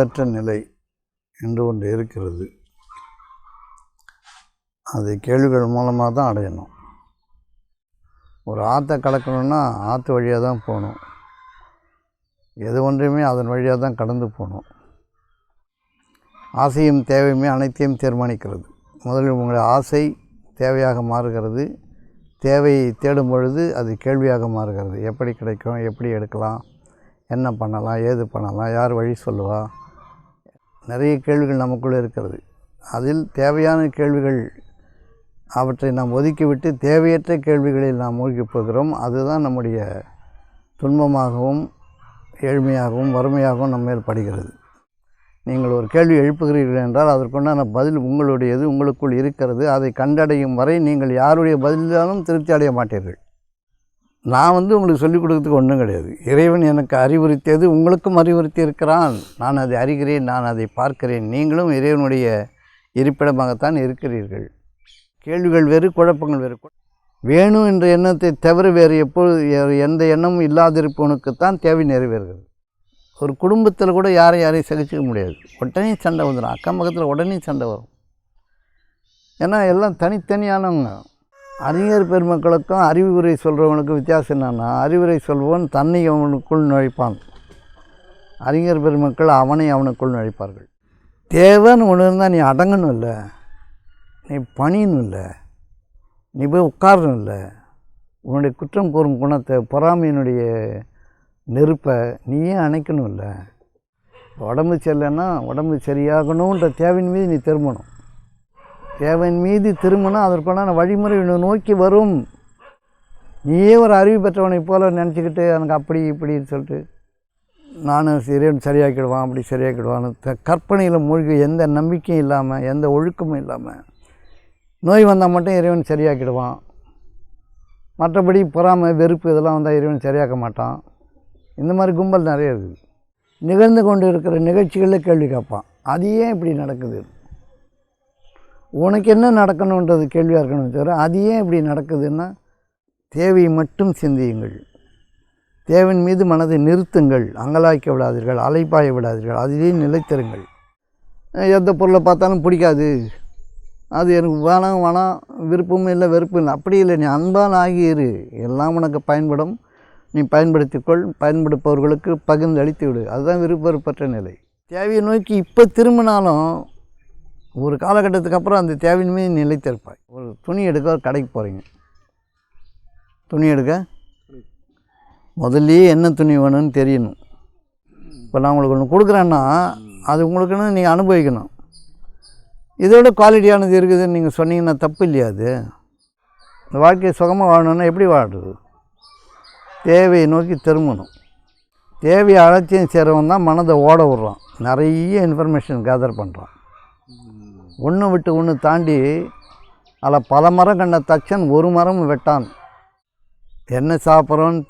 கேள்விகளற்ற நிலை என்று ஒன்று இருக்கிறது. அது கேள்விகள் மூலமாக தான் அடையணும். ஒரு ஆற்றை கடக்கணுன்னா ஆற்று வழியாக தான் போகணும். எது ஒன்றையுமே அதன் வழியாக தான் கடந்து போகணும். ஆசையும் தேவையுமே அனைத்தையும் தீர்மானிக்கிறது. முதலில் உங்களுடைய ஆசை தேவையாக மாறுகிறது. தேவையை தேடும் பொழுது அது கேள்வியாக மாறுகிறது. எப்படி கிடைக்கும், எப்படி எடுக்கலாம், என்ன பண்ணலாம், ஏது பண்ணலாம், யார் வழி சொல்லுவா, நிறைய கேள்விகள் நமக்குள்ளே இருக்கிறது. அதில் தேவையான கேள்விகள் அவற்றை நாம் ஒதுக்கிவிட்டு தேவையற்ற கேள்விகளில் நாம் மூழ்கி போகிறோம். அதுதான் நம்முடைய துன்பமாகவும் ஏழ்மையாகவும் வறுமையாகவும் நம்ம மேல் படுகிறது. நீங்கள் ஒரு கேள்வி எழுப்புகிறீர்கள் என்றால் அதற்குண்டான பதில் உங்களுடையது, உங்களுக்குள் இருக்கிறது. அதை கண்டடையும் வரை நீங்கள் யாருடைய பதிலாலும் திருப்தி அடைய மாட்டீர்கள். நான் உங்களுக்கு சொல்லிக் கொடுக்கறதுக்கு ஒன்றும் கிடையாது. இறைவன் எனக்கு அறிவுறுத்தியது உங்களுக்கும் அறிவுறுத்தி இருக்கிறான். நான் அதை அறிகிறேன், நான் அதை பார்க்கிறேன். நீங்களும் இறைவனுடைய இருப்பிடமாகத்தான் இருக்கிறீர்கள். கேள்விகள் வேறு, குழப்பங்கள் வேறு. வேணும் என்ற எண்ணத்தை தவிர வேறு எந்த எண்ணமும் இல்லாதிருப்பவனுக்குத்தான் தேவை நிறைவேறுகிறது. ஒரு குடும்பத்தில் கூட யாரையும் சகிச்சிக்க முடியாது. உடனே சண்டை வந்துடும். அக்கம் பக்கத்தில் உடனே சண்டை வரும். ஏன்னா எல்லாம் தனித்தனியானவங்க. அறிஞர் பெருமக்களுக்கும் அறிவுரை சொல்கிறவனுக்கும் வித்தியாசம் என்னன்னா, அறிவுரை சொல்பவன் தன்னை அவனுக்குள் நுழைப்பான். அறிஞர் பெருமக்கள் அவனை அவனுக்குள் நுழைப்பார்கள். தேவைன்னு ஒன்று இருந்தால் நீ அடங்கணும் இல்லை, நீ பணியணும் இல்லை, நீ போய் உட்காரணும் இல்லை. உன்னுடைய குற்றம் கூறும் குணத்தை, பொறாமையினுடைய நெருப்பை நீயே அணைக்கணும் இல்லை. உடம்பு சரியில்லைன்னா உடம்பு சரியாகணுன்ற தேவையின் மீது நீ திரும்பணும். தேவையின் மீது திரும்பினா அதற்குண்டான வழிமுறை நோக்கி வரும். நீயே ஒரு அறிவு பெற்றவனை போல நினச்சிக்கிட்டு எனக்கு அப்படி இப்படின்னு சொல்லிட்டு நானும் இறைவன் சரியாக்கிடுவான், அப்படி சரியாக்கிடுவான்னு கற்பனையில் மூழ்கி எந்த நம்பிக்கையும் இல்லாமல், எந்த ஒழுக்கமும் இல்லாமல், நோய் வந்தால் மட்டும் இறைவன் சரியாக்கிடுவான், மற்றபடி பொறாமை வெறுப்பு இதெல்லாம் வந்தால் இறைவன் சரியாக்க மாட்டான். இந்த மாதிரி கும்பல் நிறைய இருக்குது. நிகழ்ந்து கொண்டு இருக்கிற நிகழ்ச்சிகளில் கேள்வி கேட்பான். அது ஏன் இப்படி நடக்குது, உனக்கு என்ன நடக்கணுன்றது கேள்வியாக இருக்கணும் தவிர அது ஏன் இப்படி நடக்குதுன்னா, தேவையை மட்டும் சிந்தியுங்கள். தேவையின் மீது மனதை நிறுத்துங்கள். அங்கலாய்க்க விடாதீர்கள், அலைப்பாய விடாதீர்கள், அதிலேயே நிலைத்திருங்கள். எந்த பொருளை பார்த்தாலும் பிடிக்காது, அது எனக்கு வேணாம், விருப்பமும் இல்லை வெறுப்பும் இல்லை, அப்படி இல்லை. நீ அன்பால் ஆகியிரு, எல்லாம் உனக்கு பயன்படும், நீ பயன்படுத்திக்கொள், பயன்படுப்பவர்களுக்கு பகிர்ந்து அளித்து விடு. அதுதான் விருப்பப்பற்ற நிலை. தேவையை நோக்கி இப்போ திரும்பினாலும் ஒரு காலகட்டத்துக்கு அப்புறம் அந்த தேவையின் மீது நிலைத்திருப்பாய். ஒரு துணி எடுக்க ஒரு கடைக்கு போகிறீங்க. துணி எடுக்க முதல்லையே என்ன துணி வேணும்னு தெரியணும். இப்போ நான் உங்களுக்கு ஒன்று கொடுக்குறேன்னா அது உங்களுக்குன்னு நீங்கள் அனுபவிக்கணும். இதோட குவாலிட்டியானது இருக்குதுன்னு நீங்கள் சொன்னீங்கன்னா தப்பு இல்லையா? அது இந்த வாழ்க்கையை சுகமாக வாழணுன்னா எப்படி வாழுறது? தேவையை நோக்கி திரும்பணும். தேவையை அலட்சியம் செய்கிறவன் தான் மனதை ஓட விட்றான். நிறைய இன்ஃபர்மேஷன் கேதர் பண்ணுறான். ஒன்று விட்டு ஒன்று தாண்டி அதில் பல மரம் கண்ட தச்சன் ஒரு மரம் வெட்டான். என்ன சாப்பிட்றோன்னு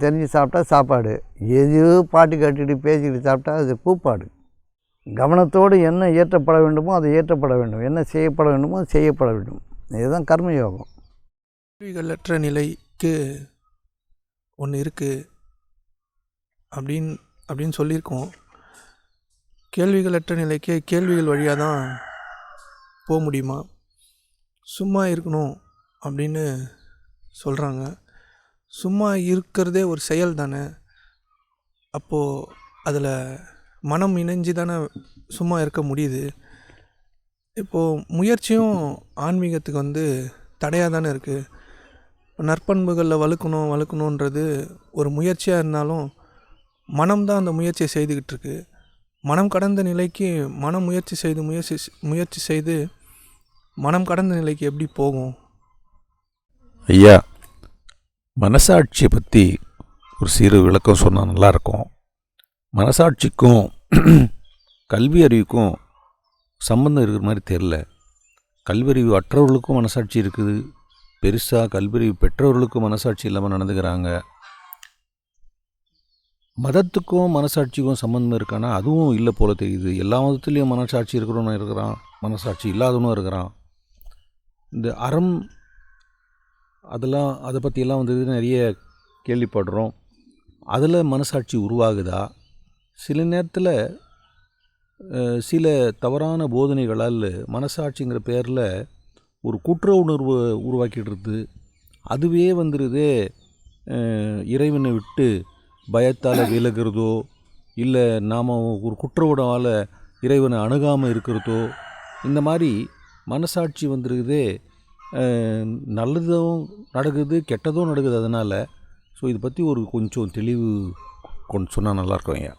தெரிஞ்சு சாப்பிட்டா சாப்பாடு, எதையோ பாட்டு கேட்டுக்கிட்டு பேசிக்கிட்டு சாப்பிட்டா அது கூப்பாடு. கவனத்தோடு என்ன ஏற்றப்பட வேண்டுமோ அது ஏற்றப்பட வேண்டும், என்ன செய்யப்பட வேண்டுமோ அது செய்யப்பட வேண்டும். இதுதான் கர்மயோகம். கேள்விகளற்ற நிலைக்கு ஒன்று இருக்குது அப்படின்னு சொல்லியிருக்கோம். கேள்விகளற்ற நிலைக்கு கேள்விகள் வழியாக தான் போக முடியுமா? சும்மா இருக்கணும் அப்படின்னு சொல்கிறாங்க. சும்மா இருக்கிறதே ஒரு செயல் தானே. அப்போது அதில் மனம் இணைஞ்சு தானே சும்மா இருக்க முடியுது. இப்போது முயற்சியும் ஆன்மீகத்துக்கு தடையாக தானே இருக்குது. நற்பண்புகளில் வளர்க்கணுன்றது ஒரு முயற்சியாக இருந்தாலும் மனம்தான் அந்த முயற்சியை செய்துக்கிட்டு இருக்கு. மனம் கடந்த நிலைக்கு மனம் முயற்சி செய்து மனம் கடந்த நிலைக்கு எப்படி போகும்? ஐயா, மனசாட்சியை பற்றி ஒரு சிறு விளக்கம் சொன்னால் நல்லாயிருக்கும். மனசாட்சிக்கும் கல்வி அறிவுக்கும் சம்பந்தம் இருக்கிற மாதிரி தெரில. கல்வியறிவு அற்றவர்களுக்கும் மனசாட்சி இருக்குது, பெருசாக கல்வியறிவு பெற்றவர்களுக்கும் மனசாட்சி இல்லாமல் நடந்துக்கிறாங்க. மதத்துக்கும் மனசாட்சிக்கும் சம்மந்தம் இருக்கானா அதுவும் இல்லை போல தெரியுது. எல்லா மதத்துலேயும் மனசாட்சி இருக்கிறவனும் இருக்கிறான், மனசாட்சி இல்லாதவனும் இருக்கிறான். இந்த அறம் அதெல்லாம் அதை பற்றியெல்லாம் நிறைய கேள்விப்படுறோம். அதில் மனசாட்சி உருவாகுதா? சில நேரத்தில் சில தவறான போதனைகளால் மனசாட்சிங்கிற பேரில் ஒரு குற்ற உணர்வு உருவாக்கிடுறது. அதுவே வந்துடுது இறைவனை விட்டு பயத்தால் விலகிறதோ, இல்லை நாம் ஒரு குற்ற உணர்வால் இறைவனை அணுகாமல் இருக்கிறதோ, இந்த மாதிரி மனசாட்சி வந்துருக்குதே நல்லதும் நடக்குது, கெட்டதும் நடக்குது. அதனால் இதை பற்றி ஒரு கொஞ்சம் தெளிவு கொண்டு சொன்னால் நல்லாயிருக்கும் ஐயா.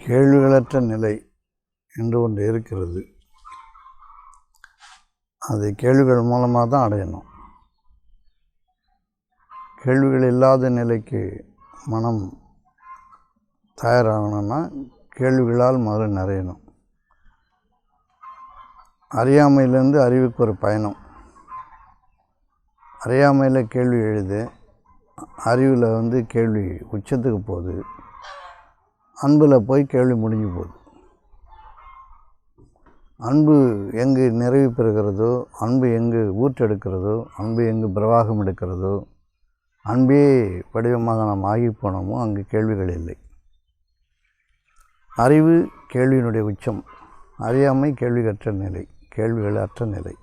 கேள்விகளற்ற நிலை என்று ஒன்று இருக்கிறது. அது கேள்விகள் மூலமாக தான் அடையணும். கேள்விகள் இல்லாத நிலைக்கு மனம் தயாராகணும்னா கேள்விகளால் முதல்ல நிறையணும். அறியாமையிலேருந்து அறிவுக்கு ஒரு பயணம். அறியாமையில் கேள்வி எழுது, அறிவில் கேள்வி உச்சத்துக்கு போகுது, அன்பில் போய் கேள்வி முடிஞ்சு போகுது. அன்பு எங்கு நிறைவு பெறுகிறதோ, அன்பு எங்கு ஊற்றெடுக்கிறதோ, அன்பு எங்கு பிரவாகம் எடுக்கிறதோ, அன்பே வடிவமாக நாம் ஆகி போனோமோ அங்கு கேள்விகள் இல்லை. அறிவு கேள்வியினுடைய உச்சம், அறியாமை கேள்விகளற்ற நிலை, கேள்விகள் அற்ற நிலை.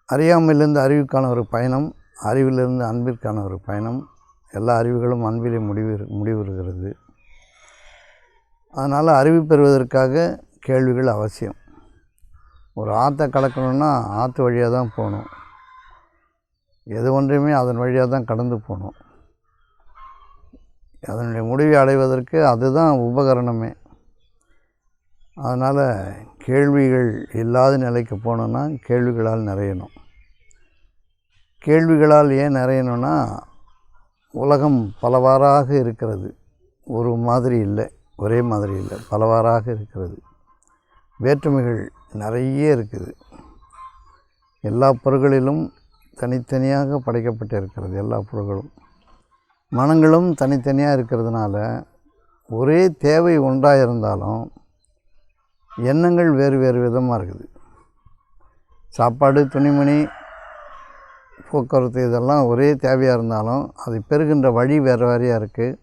அறியாமையிலிருந்து அறிவுக்கான ஒரு பயணம், அறிவிலிருந்து அன்பிற்கான ஒரு பயணம். எல்லா அறிவுகளும் அன்பிலே முடிவுறுகிறது. அதனால் அறிவு பெறுவதற்காக கேள்விகள் அவசியம். ஒரு ஆற்றை கடக்கணுன்னா ஆற்று வழியாக தான் போகணும். எது ஒன்றையுமே அதன் வழியாக தான் கடந்து போகணும். அதனுடைய முடிவை அடைவதற்கு அதுதான் உபகரணமே. அதனால் கேள்விகள் இல்லாத நிலைக்கு போகணுன்னா கேள்விகளால் நிறையணும். கேள்விகளால் ஏன் நிறையணும்னா, உலகம் பலவாறாக இருக்கிறது, ஒரு மாதிரி இல்லை, ஒரே மாதிரி இல்லை, பலவாறாக இருக்கிறது. வேற்றுமைகள் நிறைய இருக்குது. எல்லா பொருள்களிலும் தனித்தனியாக படைக்கப்பட்டு இருக்கிறது. எல்லா பொருள்களும் மனங்களும் தனித்தனியாக இருக்கிறதுனால ஒரே தேவை ஒன்றாக இருந்தாலும் எண்ணங்கள் வேறு வேறு விதமாக இருக்குது. சாப்பாடு, துணிமணி, போக்குவரத்து இதெல்லாம் ஒரே தேவையாக இருந்தாலும் அது பெறுகின்ற வழி வேறு வேறையாக இருக்குது.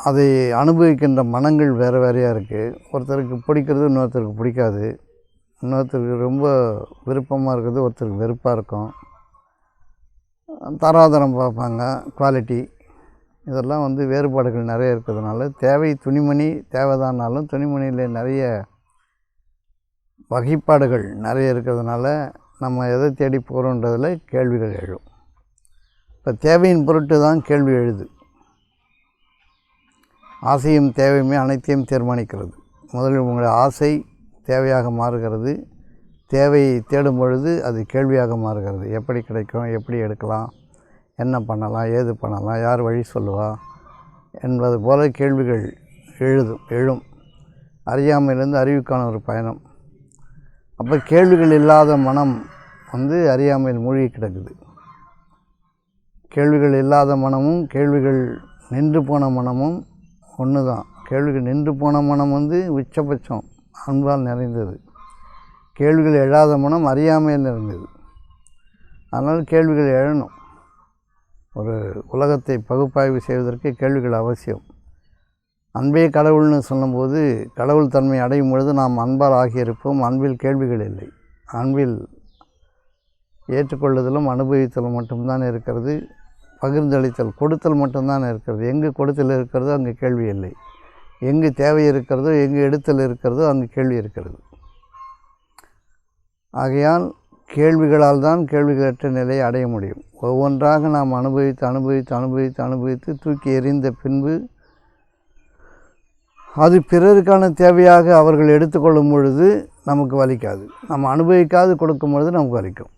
அதை அனுபவிக்கின்ற மனங்கள் வேறு வேறையாக இருக்குது. ஒருத்தருக்கு பிடிக்கிறது இன்னொருத்தருக்கு பிடிக்காது. இன்னொருத்தருக்கு ரொம்ப விருப்பமாக இருக்குது, ஒருத்தருக்கு வெறுப்பாக இருக்கும். தராதரம் பார்ப்பாங்க, குவாலிட்டி, இதெல்லாம் வேறுபாடுகள் நிறைய இருக்கிறதுனால தேவை துணிமணி தேவைதானாலும் துணிமணியில் நிறைய வகைப்பாடுகள் நிறைய இருக்கிறதுனால நம்ம எதை தேடி போகிறோன்றதில் கேள்விகள் எழும். இப்போ தேவையின் பொருட்டு தான் கேள்வி எழுது. ஆசையும் தேவையுமே அனைத்தையும் தீர்மானிக்கிறது. முதலில் உங்களுடைய ஆசை தேவையாக மாறுகிறது. தேவையை தேடும் பொழுது அது கேள்வியாக மாறுகிறது. எப்படி கிடைக்கும், எப்படி எடுக்கலாம், என்ன பண்ணலாம், ஏது பண்ணலாம், யார் வழி சொல்லுவா என்பது போல கேள்விகள் எழும். அறியாமையிலேருந்து அறிவுக்கான ஒரு பயணம். அப்போ கேள்விகள் இல்லாத மனம் அறியாமையில் மூழ்கி கிடக்குது. கேள்விகள் இல்லாத மனமும் கேள்விகள் நின்று போன மனமும் ஒன்று தான். கேள்விகள் நின்று போன மனம் உச்சபட்சம் அன்பால் நிறைந்தது. கேள்விகள் எழாத மனம் அறியாமையில் நிறைந்தது. அதனால் கேள்விகள் எழணும். ஒரு உலகத்தை பகுப்பாய்வு செய்வதற்கு கேள்விகள் அவசியம். அன்பே கடவுள்னு சொல்லும்போது கடவுள் தன்மை அடையும் பொழுது நாம் அன்பால் ஆகியிருப்போம். அன்பில் கேள்விகள் இல்லை. அன்பில் ஏற்றுக்கொள்ளுதலும் அனுபவித்தலும் மட்டும்தான் இருக்கிறது. பகிர்ந்தளித்தல், கொடுத்தல் மட்டும்தான் இருக்கிறது. எங்கு கொடுத்தல் இருக்கிறதோ அங்கு கேள்வி இல்லை. எங்கு தேவை இருக்கிறதோ, எங்கு எடுத்தல் இருக்கிறதோ அங்கு கேள்வி இருக்கிறது. ஆகையால் கேள்விகளால் தான் கேள்விகளற்ற நிலையை அடைய முடியும். ஒவ்வொன்றாக நாம் அனுபவித்து தூக்கி எறிந்த பின்பு அது பிறருக்கான தேவையாக அவர்கள் எடுத்துக்கொள்ளும் பொழுது நமக்கு வலிக்காது. நம்ம அனுபவிக்காது கொடுக்கும் பொழுது நமக்கு வலிக்கும்.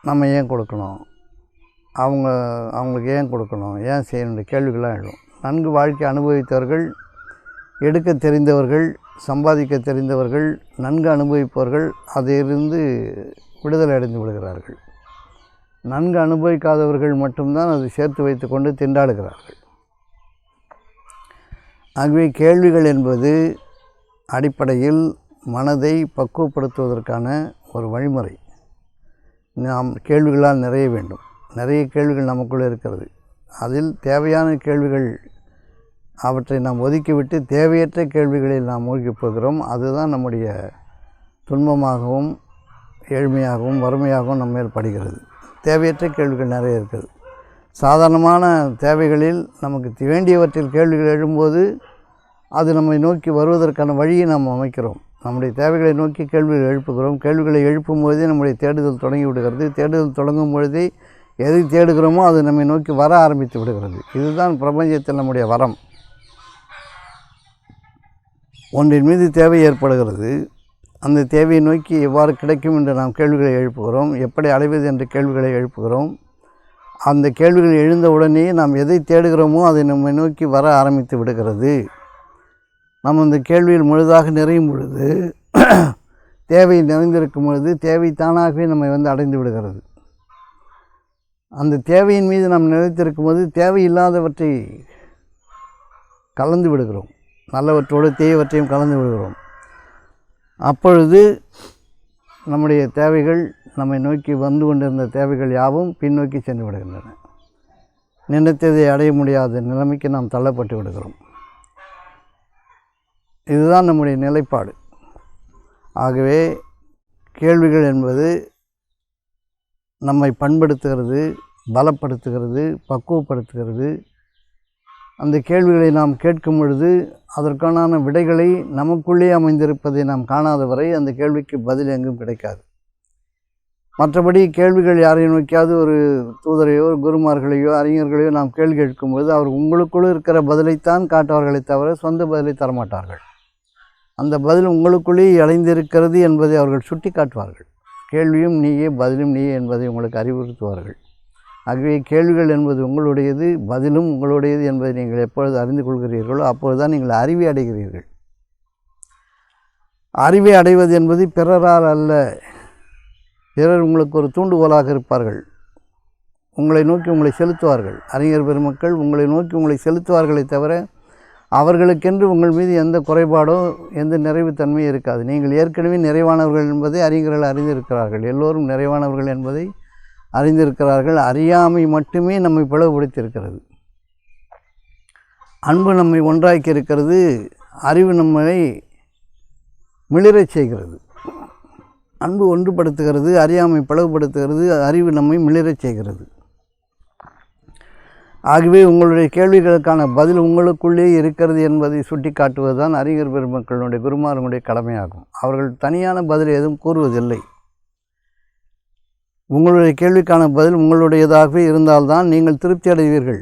நம்ம ஏன் கொடுக்கணும், அவங்களுக்கு ஏன் கொடுக்கணும், ஏன் செய்யணுன்ற கேள்விகளாக எழும். நன்கு வாழ்க்கை அனுபவித்தவர்கள், எடுக்க தெரிந்தவர்கள், சம்பாதிக்க தெரிந்தவர்கள், நன்கு அனுபவிப்பவர்கள் அதிலிருந்து விடுதலை அடைந்து விடுகிறார்கள். நன்கு அனுபவிக்காதவர்கள் மட்டும்தான் அதை சேர்த்து வைத்து கொண்டு திண்டாடுகிறார்கள். ஆகவே கேள்விகள் என்பது அடிப்படையில் மனதை பக்குவப்படுத்துவதற்கான ஒரு வழிமுறை. நாம் கேள்விகளால் நிறைய வேண்டும். நிறைய கேள்விகள் நமக்குள்ளே இருக்கிறது. அதில் தேவையான கேள்விகள் அவற்றை நாம் ஒதுக்கிவிட்டு தேவையற்ற கேள்விகளில் நாம் மூழ்கிப் போகிறோம். அதுதான் நம்முடைய துன்பமாகவும் ஏழ்மையாகவும் வறுமையாகவும் நம்ம மேல் படுகிறது. தேவையற்ற கேள்விகள் நிறைய இருக்குது. சாதாரணமான தேவைகளில் நமக்கு வேண்டியவற்றில் கேள்விகள் எழும்போது அது நம்மை நோக்கி வருவதற்கான வழியை நாம் அமைக்கிறோம். நம்முடைய தேவைகளை நோக்கி கேள்விகள் எழுப்புகிறோம். கேள்விகளை எழுப்பும் பொழுதே நம்முடைய தேடுதல் தொடங்கி விடுகிறது. தேடுதல் தொடங்கும் பொழுதே எதை தேடுகிறோமோ அது நம்மை நோக்கி வர ஆரம்பித்து விடுகிறது. இதுதான் பிரபஞ்சத்தில் நம்முடைய வரம். ஒன்றின் மீது தேவை ஏற்படுகிறது. அந்த தேவையை நோக்கி எவ்வாறு கிடைக்கும் என்று நாம் கேள்விகளை எழுப்புகிறோம். எப்படி அடைவது என்ற கேள்விகளை எழுப்புகிறோம். அந்த கேள்விகள் எழுந்த உடனே நாம் எதை தேடுகிறோமோ அதை நம்மை நோக்கி வர ஆரம்பித்து விடுகிறது. நாம் அந்த கேள்வியில் முழுதாக நிறையும் பொழுது, தேவை நிறைந்திருக்கும் பொழுது தேவை தானாகவே நம்மை அடைந்து விடுகிறது. அந்த தேவையின் மீது நாம் நிலைத்திருக்கும் போது தேவையில்லாதவற்றை கலந்து விடுகிறோம். நல்லவற்றோடு தீயவற்றையும் கலந்து விடுகிறோம். அப்பொழுது நம்முடைய தேவைகள் நம்மை நோக்கி வந்து கொண்டிருந்த தேவைகள் யாவும் பின்னோக்கி சென்று விடுகின்றன. நினைத்ததை அடைய முடியாத நிலைமைக்கு நாம் தள்ளப்பட்டு விடுகிறோம். இதுதான் நம்முடைய நிலைப்பாடு. ஆகவே கேள்விகள் என்பது நம்மை பண்படுத்துகிறது, பலப்படுத்துகிறது, பக்குவப்படுத்துகிறது. அந்த கேள்விகளை நாம் கேட்கும் பொழுது அதற்கான விடைகளை நமக்குள்ளே அமைந்திருப்பதை நாம் காணாத வரை அந்த கேள்விக்கு பதில் எங்கும் கிடைக்காது. மற்றபடி கேள்விகள் யாரை நோக்கியாவது ஒரு தூதரையோ குருமார்களையோ அறிஞர்களையோ நாம் கேள்வி கேட்கும்போது அவர் உங்களுக்குள் இருக்கிற பதிலைத்தான் காட்டுவார்களே தவிர சொந்த பதிலை தரமாட்டார்கள். அந்த பதில் உங்களுக்குள்ளே அடைந்திருக்கிறது என்பதை அவர்கள் சுட்டி காட்டுவார்கள். கேள்வியும் நீயே பதிலும் நீயே என்பதை உங்களுக்கு அறிவுறுத்துவார்கள். ஆகவே கேள்விகள் என்பது உங்களுடையது, பதிலும் உங்களுடையது என்பதை நீங்கள் எப்பொழுது அறிந்து கொள்கிறீர்களோ அப்பொழுது தான் நீங்கள் அறிவை அடைகிறீர்கள். அறிவை அடைவது என்பது பிறரால் அல்ல. பிறர் உங்களுக்கு ஒரு தூண்டுகோலாக இருப்பார்கள். உங்களை நோக்கி உங்களை செலுத்துவார்கள். அறிஞர் பெருமக்கள் உங்களை நோக்கி உங்களை செலுத்துவார்களே தவிர அவர்களுக்கென்று உங்கள் மீது எந்த குறைபாடோ எந்த நிறைவுத்தன்மையும் இருக்காது. நீங்கள் ஏற்கனவே நிறைவானவர்கள் என்பதை அறிஞர்கள் அறிந்திருக்கிறார்கள். எல்லோரும் நிறைவானவர்கள் என்பதை அறிந்திருக்கிறார்கள். அறியாமை மட்டுமே நம்மை பிளவுபடுத்தியிருக்கிறது. அன்பு நம்மை ஒன்றாக்கி இருக்கிறது. அறிவு நம்மை மிளிரச் செய்கிறது. அன்பு ஒன்றுபடுத்துகிறது, அறியாமை பிளவுபடுத்துகிறது, அறிவு நம்மை மிளிரச் செய்கிறது. ஆகவே உங்களுடைய கேள்விகளுக்கான பதில் உங்களுக்குள்ளே இருக்கிறது என்பதை சுட்டி காட்டுவது தான் அறிஞர் பெருமக்களுடைய குருமார்களுடைய கடமையாகும். அவர்கள் தனியான பதில் எதுவும் கூறுவதில்லை. உங்களுடைய கேள்விக்கான பதில் உங்களுடையதாகவே இருந்தால்தான் நீங்கள் திருப்தி அடைவீர்கள்.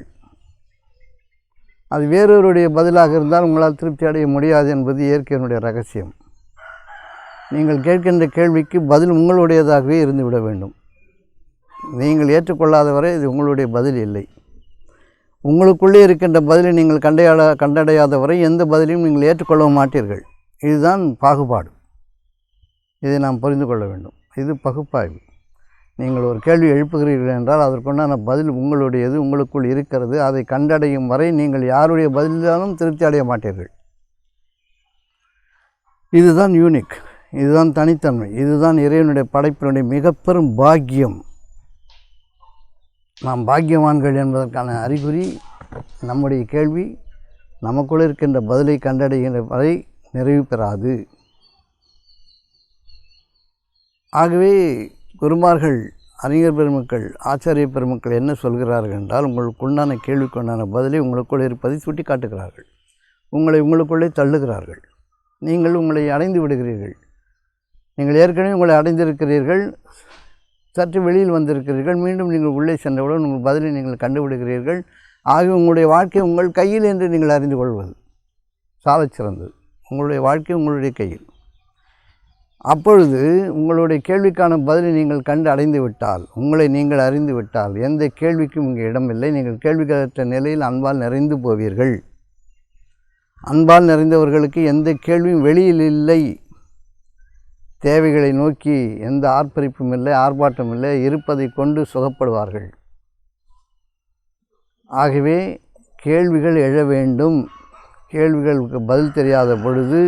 அது வேறொருடைய பதிலாக இருந்தால் உங்களால் திருப்தி அடைய முடியாது என்பது இயற்கையினுடைய ரகசியம். நீங்கள் கேட்கின்ற கேள்விக்கு பதில் உங்களுடையதாகவே இருந்துவிட வேண்டும். நீங்கள் ஏற்றுக்கொள்ளாத வரை இது உங்களுடைய பதில் இல்லை. உங்களுக்குள்ளே இருக்கின்ற பதிலை நீங்கள் கண்டடையாத வரை எந்த பதிலையும் நீங்கள் ஏற்றுக்கொள்ள மாட்டீர்கள். இதுதான் பாகுபாடு. இதை நாம் புரிந்து கொள்ள வேண்டும். இது பகுப்பாய்வு. நீங்கள் ஒரு கேள்வி எழுப்புகிறீர்கள் என்றால் அதற்குண்டான பதில் உங்களுடையது, உங்களுக்குள் இருக்கிறது. அதை கண்டடையும் வரை நீங்கள் யாருடைய பதிலாலும் திருப்தி அடைய மாட்டீர்கள். இதுதான் யூனிக், இதுதான் தனித்தன்மை, இதுதான் இறைவனுடைய படைப்பினுடைய மிக பெரும் பாக்கியம். நாம் பாக்கியவான்கள் என்பதற்கான அறிகுறி நம்முடைய கேள்வி நமக்குள் இருக்கின்ற பதிலை கண்டடைகின்ற வரை நிறைவு பெறாது. ஆகவே குருமார்கள், அறிஞர் பெருமக்கள், ஆச்சாரிய பெருமக்கள் என்ன சொல்கிறார்கள் என்றால், உங்களுக்குண்டான கேள்விக்குண்டான பதிலை உங்களுக்குள் இருப்பதை சுட்டி காட்டுகிறார்கள். உங்களுக்குள்ளே தள்ளுகிறார்கள். நீங்கள் உங்களை அடைந்து விடுகிறீர்கள். நீங்கள் ஏற்கனவே உங்களை அடைந்திருக்கிறீர்கள். சற்று வெளியில் வந்திருக்கிறீர்கள். மீண்டும் நீங்கள் உள்ளே சென்றவுடன் உங்கள் பதிலை நீங்கள் கண்டுவிடுகிறீர்கள். ஆகவே உங்களுடைய வாழ்க்கை உங்கள் கையில் என்று நீங்கள் அறிந்து கொள்வது சாலச் சிறந்தது. உங்களுடைய வாழ்க்கை உங்களுடைய கையில். அப்பொழுது உங்களுடைய கேள்விக்கான பதிலை நீங்கள் கண்டு அடைந்து விட்டால், உங்களை நீங்கள் அறிந்து விட்டால், எந்த கேள்விக்கும் இங்கே இடமில்லை. நீங்கள் கேள்விகளற்ற நிலையில் அன்பால் நிறைந்து போவீர்கள். அன்பால் நிறைந்தவர்களுக்கு எந்த கேள்வியும் வெளியில் இல்லை. தேவைகளை நோக்கி எந்த ஆர்ப்பரிப்பும் இல்லை, ஆர்ப்பாட்டம் இல்லை. இருப்பதை கொண்டு சுகப்படுவார்கள். ஆகவே கேள்விகள் எழ வேண்டும். கேள்விகளுக்கு பதில் தெரியாத பொழுது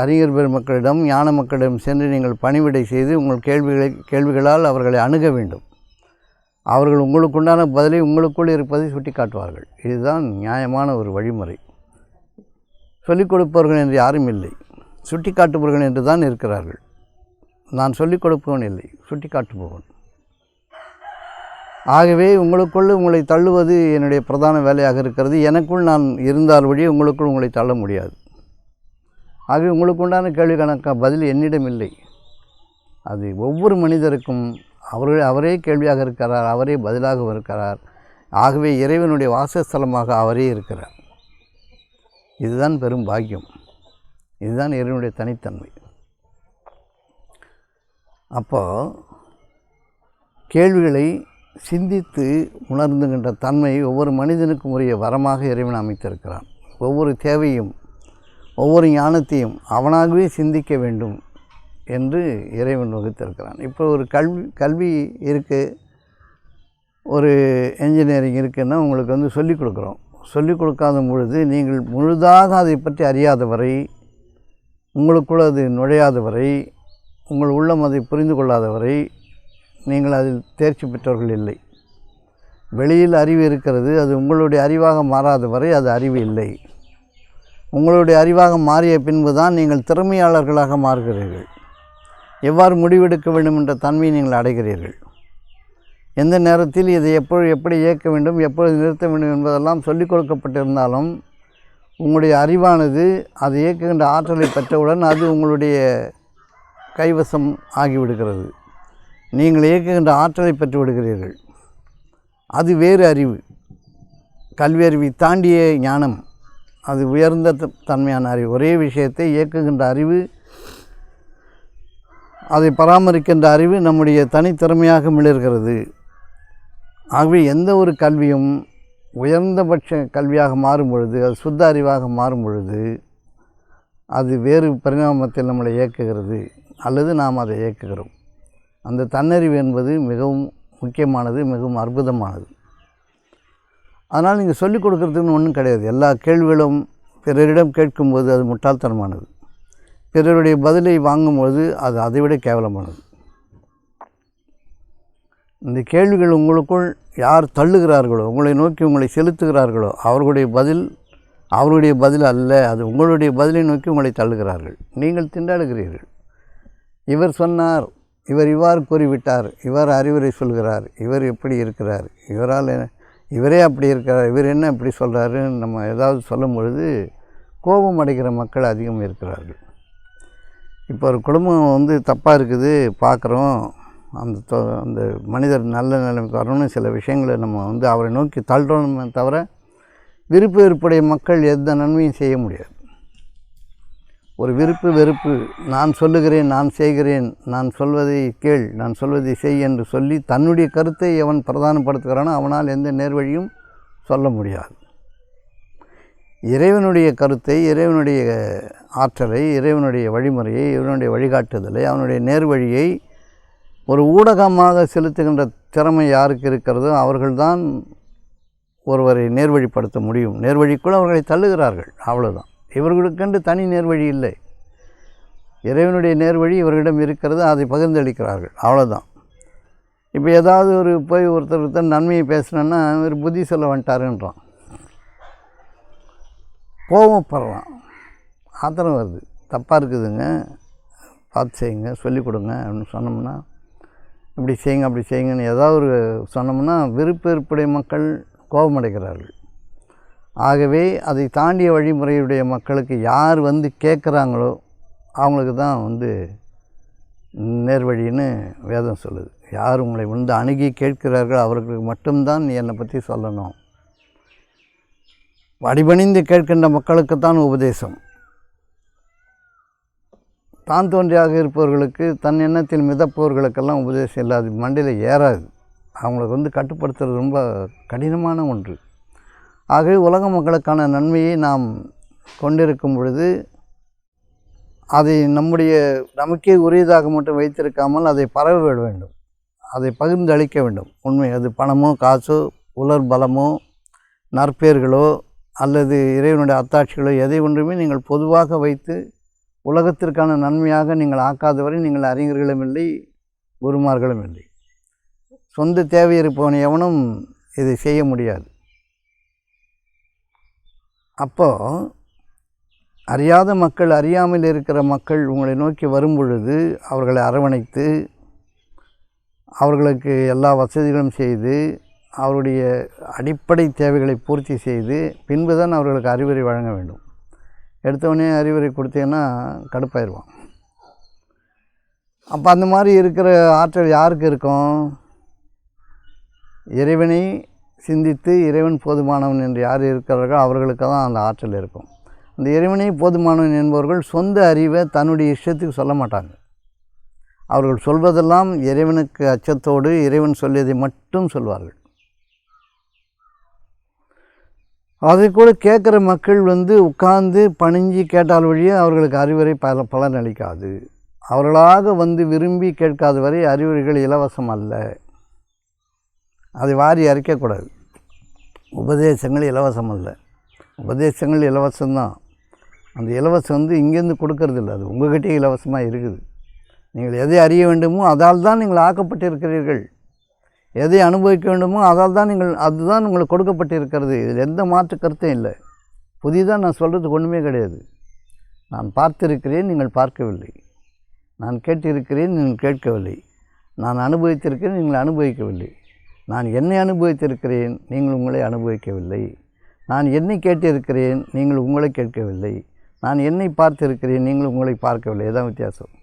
அறிஞர் பெருமக்களிடம், ஞான மக்களிடம் சென்று நீங்கள் பணிவிடை செய்து உங்கள் கேள்விகளால் அவர்களை அணுக வேண்டும். அவர்கள் உங்களுக்குண்டான பதிலை உங்களுக்குள் இருப்பதை சுட்டி காட்டுவார்கள். இதுதான் நியாயமான ஒரு வழிமுறை. சொல்லிக் கொடுப்பவர்கள் என்று யாரும் இல்லை, சுட்டி காட்டுபவர்கள் என்று தான் இருக்கிறார்கள். நான் சொல்லிக் கொடுப்பவன் இல்லை, சுட்டி காட்டுபவன். ஆகவே உங்களுக்குள் உங்களை தள்ளுவது என்னுடைய பிரதான வேலையாக இருக்கிறது. எனக்குள் நான் இருந்தால் வழி உங்களுக்குள் உங்களை தள்ள முடியாது. ஆகவே உங்களுக்குண்டான கேள்விக்கான பதில் என்னிடம் இல்லை. அது ஒவ்வொரு மனிதருக்கும் அவரே கேள்வியாக இருக்கிறார், அவரே பதிலாக இருக்கிறார். ஆகவே இறைவனுடைய வாசஸ்தலமாக அவரே இருக்கிறார். இதுதான் பெரும் பாக்கியம். இதுதான் இறைவனுடைய தனித்தன்மை. அப்போ கேள்விகளை சிந்தித்து உணர்ந்துகின்ற தன்மை ஒவ்வொரு மனிதனுக்கும் உரிய வரமாக இறைவன் அமைத்திருக்கிறான். ஒவ்வொரு தேவையும் ஒவ்வொரு ஞானத்தையும் அவனாகவே சிந்திக்க வேண்டும் என்று இறைவன் வகுத்திருக்கிறான். இப்போ ஒரு கல்வி இருக்குது, ஒரு என்ஜினியரிங் இருக்குன்னா உங்களுக்கு வந்து சொல்லிக் கொடுக்குறோம். சொல்லிக் கொடுக்காத பொழுது நீங்கள் முழுதாக அதை பற்றி அறியாத வரை, உங்களுக்குள் அது நுழையாத வரை, உங்கள் உள்ளம் அதை புரிந்து கொள்ளாத வரை நீங்கள் அதில் தேர்ச்சி பெற்றவர்கள் இல்லை. வெளியில் அறிவு இருக்கிறது, அது உங்களுடைய அறிவாக மாறாத வரை அது அறிவு இல்லை. உங்களுடைய அறிவாக மாறிய பின்பு தான் நீங்கள் திறமையாளர்களாக மாறுகிறீர்கள். எவ்வாறு முடிவெடுக்க வேண்டும் என்ற தன்மையை நீங்கள் அடைகிறீர்கள். எந்த நேரத்தில் இதை எப்படி இயக்க வேண்டும், எப்பொழுது நிறுத்த வேண்டும் என்பதெல்லாம் சொல்லிக் கொடுக்கப்பட்டிருந்தாலும் உங்களுடைய அறிவானது அதை இயக்குகின்ற ஆற்றலை பெற்றவுடன் அது உங்களுடைய கைவசம் ஆகிவிடுகிறது. நீங்கள் இயக்குகின்ற ஆற்றலை பெற்று விடுகிறீர்கள். அது வேறு அறிவு, கல்வி அறிவை தாண்டிய ஞானம், அது உயர்ந்த தன்மையான அறிவு. ஒரே விஷயத்தை இயக்குகின்ற அறிவு, அதை பராமரிக்கின்ற அறிவு நம்முடைய தனித்திறமையாக மிளர்கிறது. ஆகவே எந்த ஒரு கல்வியும் உயர்ந்தபட்ச கல்வியாக மாறும் பொழுது, அது சுத்த அறிவாக மாறும் பொழுது அது வேறு பரிணாமத்தில் நம்மளை இயக்குகிறது, அல்லது நாம் அதை இயக்குகிறோம். அந்த தன்னறிவு என்பது மிகவும் முக்கியமானது, மிகவும் அற்புதமானது. அதனால் நீங்கள் சொல்லிக் கொடுக்குறதுன்னு ஒன்றும் கிடையாது. எல்லா கேள்விகளும் பிறரிடம் கேட்கும்போது அது முட்டாள்தனமானது. பிறருடைய பதிலை வாங்கும்போது அது அதைவிட கேவலமானது. இந்த கேள்விகள் உங்களுக்குள் யார் தள்ளுகிறார்களோ, உங்களை நோக்கி உங்களை செலுத்துகிறார்களோ, அவர்களுடைய பதில் அல்ல, அது உங்களுடைய பதிலை நோக்கி உங்களை தள்ளுகிறார்கள். நீங்கள் திண்டாடுகிறீர்கள். இவர் சொன்னார், இவர் இவ்வாறு கூறிவிட்டார், இவர் அறிவுரை சொல்கிறார், இவர் எப்படி இருக்கிறார், இவரே அப்படி இருக்கிறார், இவர் என்ன இப்படி சொல்கிறாருன்னு நம்ம ஏதாவது சொல்லும் பொழுது கோபம் அடைகிற மக்கள் அதிகம் இருக்கிறார்கள். இப்போ ஒரு குடும்பம் வந்து தப்பாக இருக்குது பார்க்குறோம், அந்த மனிதர் நல்ல நிலைமைக்கு வரணும்னு சில விஷயங்களை நம்ம வந்து அவரை நோக்கி தள்ளுறோமே தவிர விருப்பு வெறுப்புடைய மக்கள் எந்த நன்மையும் செய்ய முடியாது. ஒரு விருப்பு வெறுப்பு, நான் சொல்லுகிறேன், நான் செய்கிறேன், நான் சொல்வதை கேள், நான் சொல்வதை செய் என்று சொல்லி தன்னுடைய கருத்தை எவன் பிரதானப்படுத்துகிறானோ அவனால் எந்த நேர்வழியும் சொல்ல முடியாது. இறைவனுடைய கருத்தை, இறைவனுடைய ஆற்றலை, இறைவனுடைய வழிமுறையை, இறைவனுடைய வழிகாட்டுதலை, அவனுடைய நேர்வழியை ஒரு ஊடகமாக செலுத்துகின்ற திறமை யாருக்கு இருக்கிறதோ அவர்கள்தான் ஒருவரை நேர்வழிப்படுத்த முடியும். நேர்வழிக்குள் அவர்களை தள்ளுகிறார்கள், அவ்வளோதான். இவர்களுக்கென்று தனி நேர்வழி இல்லை. இறைவனுடைய நேர்வழி இவர்களிடம் இருக்கிறது, அதை பகிர்ந்தளிக்கிறார்கள், அவ்வளோதான். இப்போ ஏதாவது ஒருத்தர் நன்மையை பேசுனேன்னா இவர் புத்தி சொல்ல வந்துட்டாருன்றான், கோபப்படுறான், ஆத்திரம் வருது. தப்பாக இருக்குதுங்க, பார்த்து செய்யுங்க, சொல்லிக் கொடுங்க அப்படின்னு சொன்னோம்னா, இப்படி செய்யுங்க அப்படி செய்யுங்கன்னு ஏதாவது ஒரு சொன்னோம்னா விருப்பு வெறுப்புடைய மக்கள் கோபமடைகிறார்கள். ஆகவே அதை தாண்டிய வழிமுறையுடைய மக்களுக்கு யார் வந்து கேட்குறாங்களோ அவங்களுக்கு தான் வந்து நேர்வழின்னு வேதம் சொல்லுது. யார் உங்களை வந்து அணுகி கேட்கிறார்கள் அவர்களுக்கு மட்டும்தான் நீ என்னை பற்றி சொல்லணும். அடிபணிந்து கேட்கின்ற மக்களுக்குத்தான் உபதேசம். தான் தோன்றியாக இருப்பவர்களுக்கு, தன் எண்ணத்தில் மிதப்பவர்களுக்கெல்லாம் உபதேசம் இல்லை, அது மண்டையில் ஏறாது. அவங்களுக்கு வந்து கட்டுப்படுத்துறது ரொம்ப கடினமான ஒன்று. ஆகவே உலக மக்களுக்கான நன்மையை நாம் கொண்டிருக்கும் பொழுது அதை நமக்கே உரியதாக மட்டும் வைத்திருக்காமல் அதை பரவ விட வேண்டும், அதை பகிர்ந்து அளிக்க வேண்டும். உண்மை அது பணமோ காசோ உலர் பலமோ நற்பெயர்களோ அல்லது இறைவனுடைய அத்தாட்சிகளோ எதை ஒன்றுமே நீங்கள் பொதுவாக வைத்து உலகத்திற்கான நன்மையாக நீங்கள் ஆக்காதவரை நீங்கள் அறிஞர்களும் இல்லை, குருமார்களும் இல்லை. சொந்த தேவை இருப்பவன் எவனும் இதை செய்ய முடியாது. அப்போது அறியாத மக்கள், அறியாமல் இருக்கிற மக்கள் உங்களை நோக்கி வரும் பொழுது அவர்களை அரவணைத்து அவர்களுக்கு எல்லா வசதிகளும் செய்து அவருடைய அடிப்படை தேவைகளை பூர்த்தி செய்து பின்பு தான் அவர்களுக்கு அறிவுரை வழங்க வேண்டும். எடுத்தவொடனே அறிவுரை கொடுத்தீங்கன்னா கடுப்பாயிருவான். அப்போ அந்த மாதிரி இருக்கிற ஆற்றல் யாருக்கு இருக்கும்? இறைவனை சிந்தித்து இறைவன் போதுமானவன் என்று யார் இருக்கிறார்களோ அவர்களுக்கு தான் அந்த ஆற்றல் இருக்கும். அந்த இறைவனை போதுமானவன் என்பவர்கள் சொந்த அறிவை தன்னுடைய இஷ்டத்துக்கு சொல்ல மாட்டாங்க. அவர்கள் சொல்வதெல்லாம் இறைவனுக்கு அச்சத்தோடு இறைவன் சொல்லியதை மட்டும் சொல்வார்கள். அதை கூட கேட்குற மக்கள் உட்கார்ந்து பணிஞ்சு கேட்டால் வழியே அவர்களுக்கு அறிவுரை பலன் அளிக்காது. அவர்களாக விரும்பி கேட்காத வரை அறிவுரைகள் இலவசம் அல்ல. அதை வாரி அரைக்கக்கூடாது. உபதேசங்கள் இலவசம் அல்ல. உபதேசங்கள் இலவசம்தான். அந்த இலவசம் இங்கேருந்து கொடுக்கறதில்ல, அது உங்கள்கிட்டே இலவசமாக இருக்குது. நீங்கள் எதை அறிய வேண்டுமோ அதால் தான் நீங்கள் ஆக்கப்பட்டிருக்கிறீர்கள். எதை அனுபவிக்க வேண்டுமோ அதால் தான் அதுதான் உங்களுக்கு கொடுக்கப்பட்டிருக்கிறது. இதில் எந்த மாற்று கருத்தும் இல்லை. புதிதாக நான் சொல்கிறதுக்கு ஒன்றுமே கிடையாது. நான் பார்த்திருக்கிறேன், நீங்கள் பார்க்கவில்லை. நான் கேட்டிருக்கிறேன், நீங்கள் கேட்கவில்லை. நான் அனுபவித்திருக்கிறேன், நீங்கள் அனுபவிக்கவில்லை. நான் என்னை அனுபவித்திருக்கிறேன், நீங்கள் உங்களை அனுபவிக்கவில்லை. நான் என்னை கேட்டிருக்கிறேன், நீங்கள் உங்களை கேட்கவில்லை. நான் என்னை பார்த்திருக்கிறேன், நீங்கள் உங்களை பார்க்கவில்லை. இதுதான் வித்தியாசம்.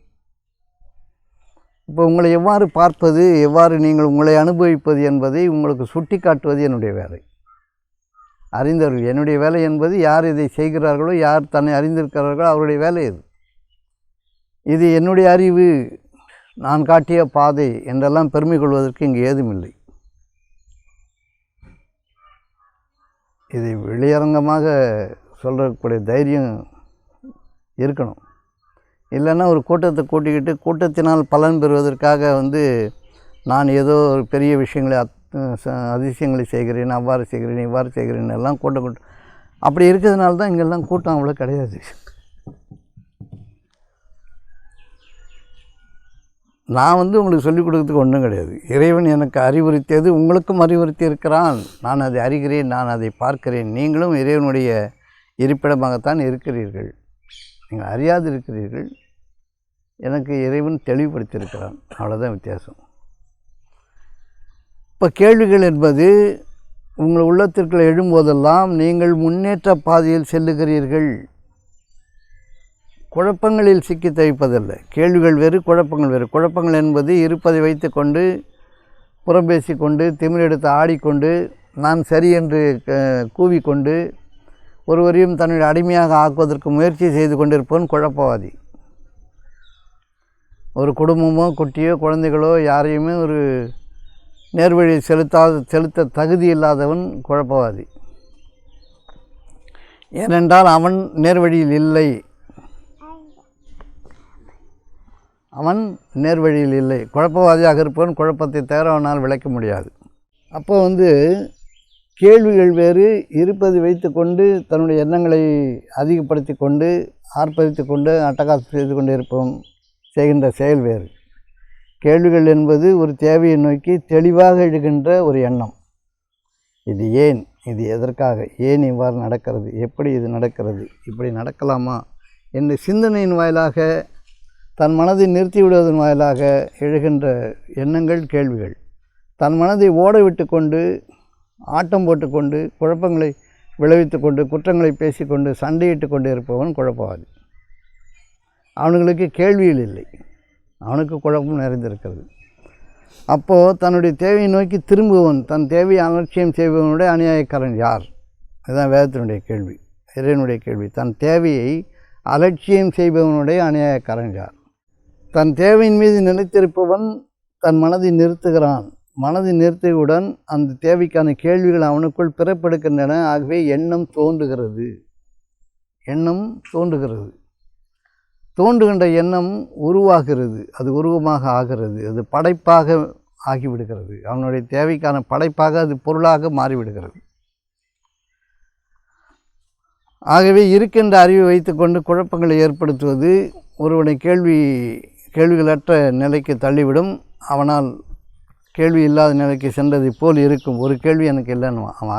இப்போ உங்களை எவ்வாறு பார்ப்பது, எவ்வாறு நீங்கள் உங்களை அனுபவிப்பது என்பதை உங்களுக்கு சுட்டி காட்டுவது என்னுடைய வேலை. அறிந்தவர்கள் என்னுடைய வேலை என்பது யார் இதை செய்கிறார்களோ, யார் தன்னை அறிந்திருக்கிறார்களோ அவருடைய வேலை இது. இது என்னுடைய அறிவு, நான் காட்டிய பாதை என்றெல்லாம் பெருமை கொள்வதற்கு இங்கு ஏதுமில்லை. இதை வெளியரங்கமாக சொல்லக்கூடிய தைரியம் இருக்கணும். இல்லைன்னா ஒரு கூட்டத்தை கூட்டிக்கிட்டு கூட்டத்தினால் பலன் பெறுவதற்காக நான் ஏதோ ஒரு பெரிய விஷயங்களை அதிசயங்களை செய்கிறேன், அவ்வாறு செய்கிறேன், இவ்வாறு செய்கிறேன் எல்லாம் கூட்டம் அப்படி இருக்கிறதுனால தான் இங்கெல்லாம் கூட்டம் அவ்வளோ கிடையாது. நான் உங்களுக்கு சொல்லிக் கொடுக்கறதுக்கு ஒன்றும் கிடையாது. இறைவன் எனக்கு அறிவுறுத்தியது உங்களுக்கும் அறிவுறுத்தி இருக்கிறான். நான் அதை அறிகிறேன், நான் அதை பார்க்கிறேன். நீங்களும் இறைவனுடைய இருப்பிடமாகத்தான் இருக்கிறீர்கள். நீங்கள் அறியாது இருக்கிறீர்கள். எனக்கு இறைவன் தெளிவுபடுத்தியிருக்கிறான். அவ்வளோதான் வித்தியாசம். இப்போ கேள்விகள் என்பது உங்கள் உள்ளத்திற்குள் எழும்போதெல்லாம் நீங்கள் முன்னேற்ற பாதையில் செல்லுகிறீர்கள். குழப்பங்களில் சிக்கி தவிப்பதல்ல. கேள்விகள் வேறு, குழப்பங்கள் வேறு. குழப்பங்கள் என்பது இருப்பதை வைத்து கொண்டு புறம்பேசி கொண்டு திமிரெடுத்து ஆடிக்கொண்டு நான் சரி என்று கூவிக்கொண்டு ஒருவரையும் தன்னுடைய அடிமையாக ஆக்குவதற்கு முயற்சி செய்து கொண்டிருப்பவன் குழப்பவாதி. ஒரு குடும்பமோ குட்டியோ குழந்தைகளோ யாரையுமே ஒரு நேர்வழி செலுத்த தகுதி இல்லாதவன் குழப்பவாதி. ஏனென்றால் அவன் நேர்வழியில் இல்லை. அவன் நேர்வழியில் இல்லை. குழப்பவாதியாக இருப்பவன் குழப்பத்தை தவிர அவனால் விளக்க முடியாது. அப்போ கேள்விகள் வேறு, இருப்பதை வைத்து கொண்டு தன்னுடைய எண்ணங்களை அதிகப்படுத்தி கொண்டு ஆர்ப்பரித்து கொண்டு அட்டகாசம் செய்து கொண்டு இருப்பவன் செய்கின்ற செயல் வேறு. கேள்விகள் என்பது ஒரு தேவையை நோக்கி தெளிவாக எழுகின்ற ஒரு எண்ணம். இது ஏன், இது எதற்காக, ஏன் இவ்வாறு நடக்கிறது, எப்படி இது நடக்கிறது, இப்படி நடக்கலாமா என்று சிந்தனையின் வாயிலாக தன் மனதை நிறுத்திவிடுவதன் வாயிலாக எழுகின்ற எண்ணங்கள் கேள்விகள். தன் மனதை ஓட விட்டு கொண்டு ஆட்டம் போட்டுக்கொண்டு குழப்பங்களை விளைவித்து கொண்டு குற்றங்களை பேசிக்கொண்டு சண்டையிட்டு கொண்டு இருப்பவன் குழப்பவாதி. அவனுங்களுக்கு கேள்வியில் இல்லை, அவனுக்கு குழப்பம் நிறைந்திருக்கிறது. அப்போது தன்னுடைய தேவையை நோக்கி திரும்புவன், தன் தேவையை அலட்சியம் செய்பவனுடைய அநியாயக்காரன் யார்? இதுதான் வேதத்தினுடைய கேள்வி, இறைவனுடைய கேள்வி. தன் தேவையை அலட்சியம் செய்பவனுடைய அநியாயக்காரன் யார்? தன் தேவையின் மீது நிலைத்திருப்பவன் தன் மனதை நிறுத்துகிறான். மனதை நிறுத்தியவுடன் அந்த தேவைக்கான கேள்விகள் அவனுக்குள் பிறப்பெடுக்கின்றன. ஆகவே எண்ணம் தோன்றுகிறது. தோன்றுகின்ற எண்ணம் உருவாகிறது. அது உருவமாக ஆகிறது. அது படைப்பாக ஆகிவிடுகிறது. அவனுடைய தேவைக்கான படைப்பாக அது பொருளாக மாறிவிடுகிறது. ஆகவே இருக்கின்ற அறிவை வைத்துக்கொண்டு குழப்பங்களை ஏற்படுத்துவது ஒருவனை கேள்விகளற்ற நிலைக்கு தள்ளிவிடும். அவனால் கேள்வி இல்லாத நிலைக்கு சென்றது போல் இருக்கும். ஒரு கேள்வி எனக்கு இல்லைன்னுவான். அவன்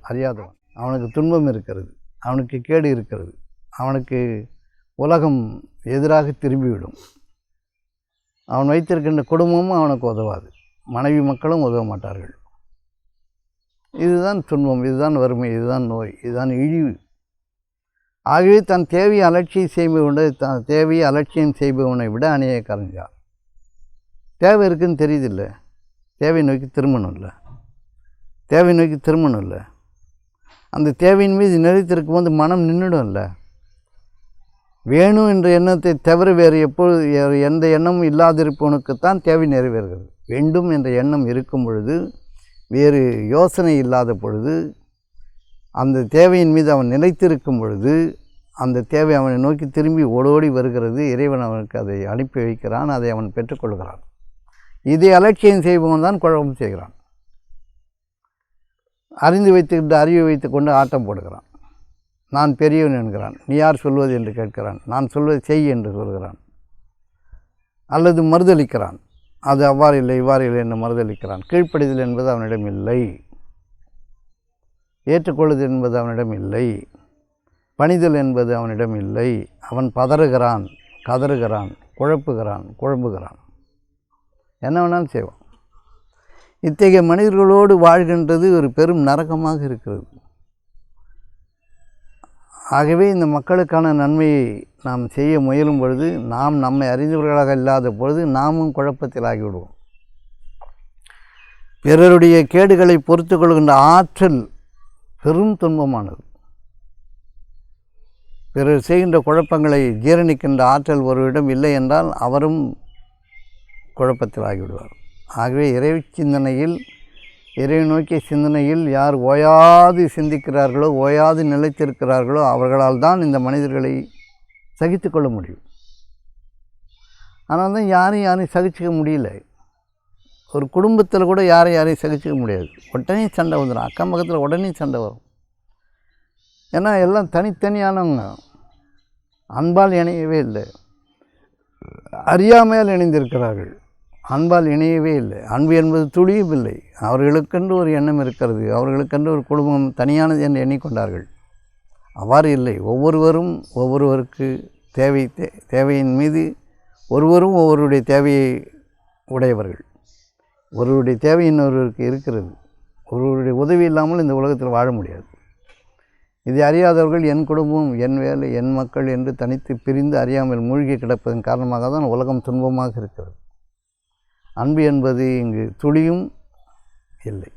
அறியாதவன். அவனுக்கு துன்பம் இருக்கிறது, அவனுக்கு கேடு இருக்கிறது, அவனுக்கு உலகம் எதிராக திரும்பிவிடும். அவன் வைத்திருக்கின்ற குடும்பமும் அவனுக்கு உதவாது, மனைவி மக்களும் உதவ மாட்டார்கள். இதுதான் துன்பம், இதுதான் வறுமை, இதுதான் நோய், இதுதான் இழிவு. ஆகவே தன் தேவையை அலட்சியம் செய்பவனை விட அநியாயக்காரன் யார்? தேவை இருக்குதுன்னு தெரியுதில்லை, தேவை நோக்கி திரும்பணும் இல்லை. அந்த தேவையின் மீது நிலைத்திருக்கும் போது மனம் நின்றுடும் இல்லை. வேணும் என்ற எண்ணத்தை தவிர வேறு எந்த எண்ணமும் இல்லாதிருப்பவனுக்குத்தான் தேவை நிறைவேறுகிறது. வேண்டும் என்ற எண்ணம் இருக்கும் பொழுது, வேறு யோசனை இல்லாத பொழுது, அந்த தேவையின் மீது அவன் நிலைத்திருக்கும் பொழுது, அந்த தேவை அவனை நோக்கி திரும்பி ஓடோடி வருகிறது. இறைவன் அவனுக்கு அதை அனுப்பி வைக்கிறான், அதை அவன் பெற்றுக்கொள்கிறான். இதை அலட்சியம் செய்பவன் தான் குழப்பம் செய்கிறான். அறிந்து வைத்துக்கிட்டு அறிவை வைத்து கொண்டு ஆட்டம் போடுகிறான். நான் பெரியவன் என்கிறான். நீ யார் சொல்வது என்று கேட்கிறான். நான் சொல்வது செய் என்று சொல்கிறான். அல்லது மறுதளிக்கிறான். அது அவ்வாறு இல்லை இவ்வாறு இல்லை என்று மறுதளிக்கிறான். கீழ்ப்படிதல் என்பது அவனிடம் இல்லை, ஏற்றுக்கொள்ளுதல் என்பது அவனிடம் இல்லை, பணிதல் என்பது அவனிடம் இல்லை. அவன் பதறுகிறான், கதறுகிறான், குழம்புகிறான், என்ன வேணாலும் செய்வான். இத்தகைய மனிதர்களோடு வாழ்கின்றது ஒரு பெரும் நரகமாக இருக்கிறது. ஆகவே இந்த மக்களுக்கான நன்மையை நாம் செய்ய முயலும் பொழுது, நாம் நம்மை அறிந்தவர்களாக இல்லாத பொழுது நாமும் குழப்பத்தில் ஆகிவிடுவோம். பிறருடைய கேடுகளை பொறுத்து கொள்கின்ற ஆற்றல் பெரும் துன்பமானது. பிறர் செய்கின்ற குழப்பங்களை ஜீரணிக்கின்ற ஆற்றல் ஒருவரிடம் இல்லை என்றால் அவரும் குழப்பத்தில் ஆகிவிடுவார். ஆகவே இறை நோக்கிய சிந்தனையில் யார் ஓயாது சிந்திக்கிறார்களோ, ஓயாது நிலைத்திருக்கிறார்களோ, அவர்களால் தான் இந்த மனிதர்களை சகித்து கொள்ள முடியும். ஆனால் தான் யாரையும் சகிச்சிக்க முடியல. ஒரு குடும்பத்தில் கூட யாரையும் சகிச்சிக்க முடியாது. உடனே சண்டை வந்துடும், அக்கம் பக்கத்தில் உடனே சண்டை வரும். ஏன்னா எல்லாம் தனித்தனியானவங்க, அன்பால் இணையவே இல்லை, அறியாமையால் இணைந்திருக்கிறார்கள். அன்பால் இணையவே இல்லை. அன்பு என்பது துளியும் இல்லை. அவர்களுக்கென்று ஒரு எண்ணம் இருக்கிறது, அவர்களுக்கென்று ஒரு குடும்பம் தனியானது என்று எண்ணிக்கொண்டார்கள். அவ்வாறு இல்லை. ஒவ்வொருவருக்கு தேவையின் மீது ஒருவரும் ஒவ்வொருடைய தேவையை உடையவர்கள். ஒருவருடைய தேவை இன்னொருவருக்கு இருக்கிறது. ஒருவருடைய உதவி இல்லாமல் இந்த உலகத்தில் வாழ முடியாது. இதை அறியாதவர்கள் என் குடும்பம், என் வேலை, என் மக்கள் என்று தனித்து பிரிந்து அறியாமல் மூழ்கி கிடப்பதன் காரணமாக தான் உலகம் துன்பமாக இருக்கிறது. அன்பு என்பது இங்கு துளியும் இல்லை.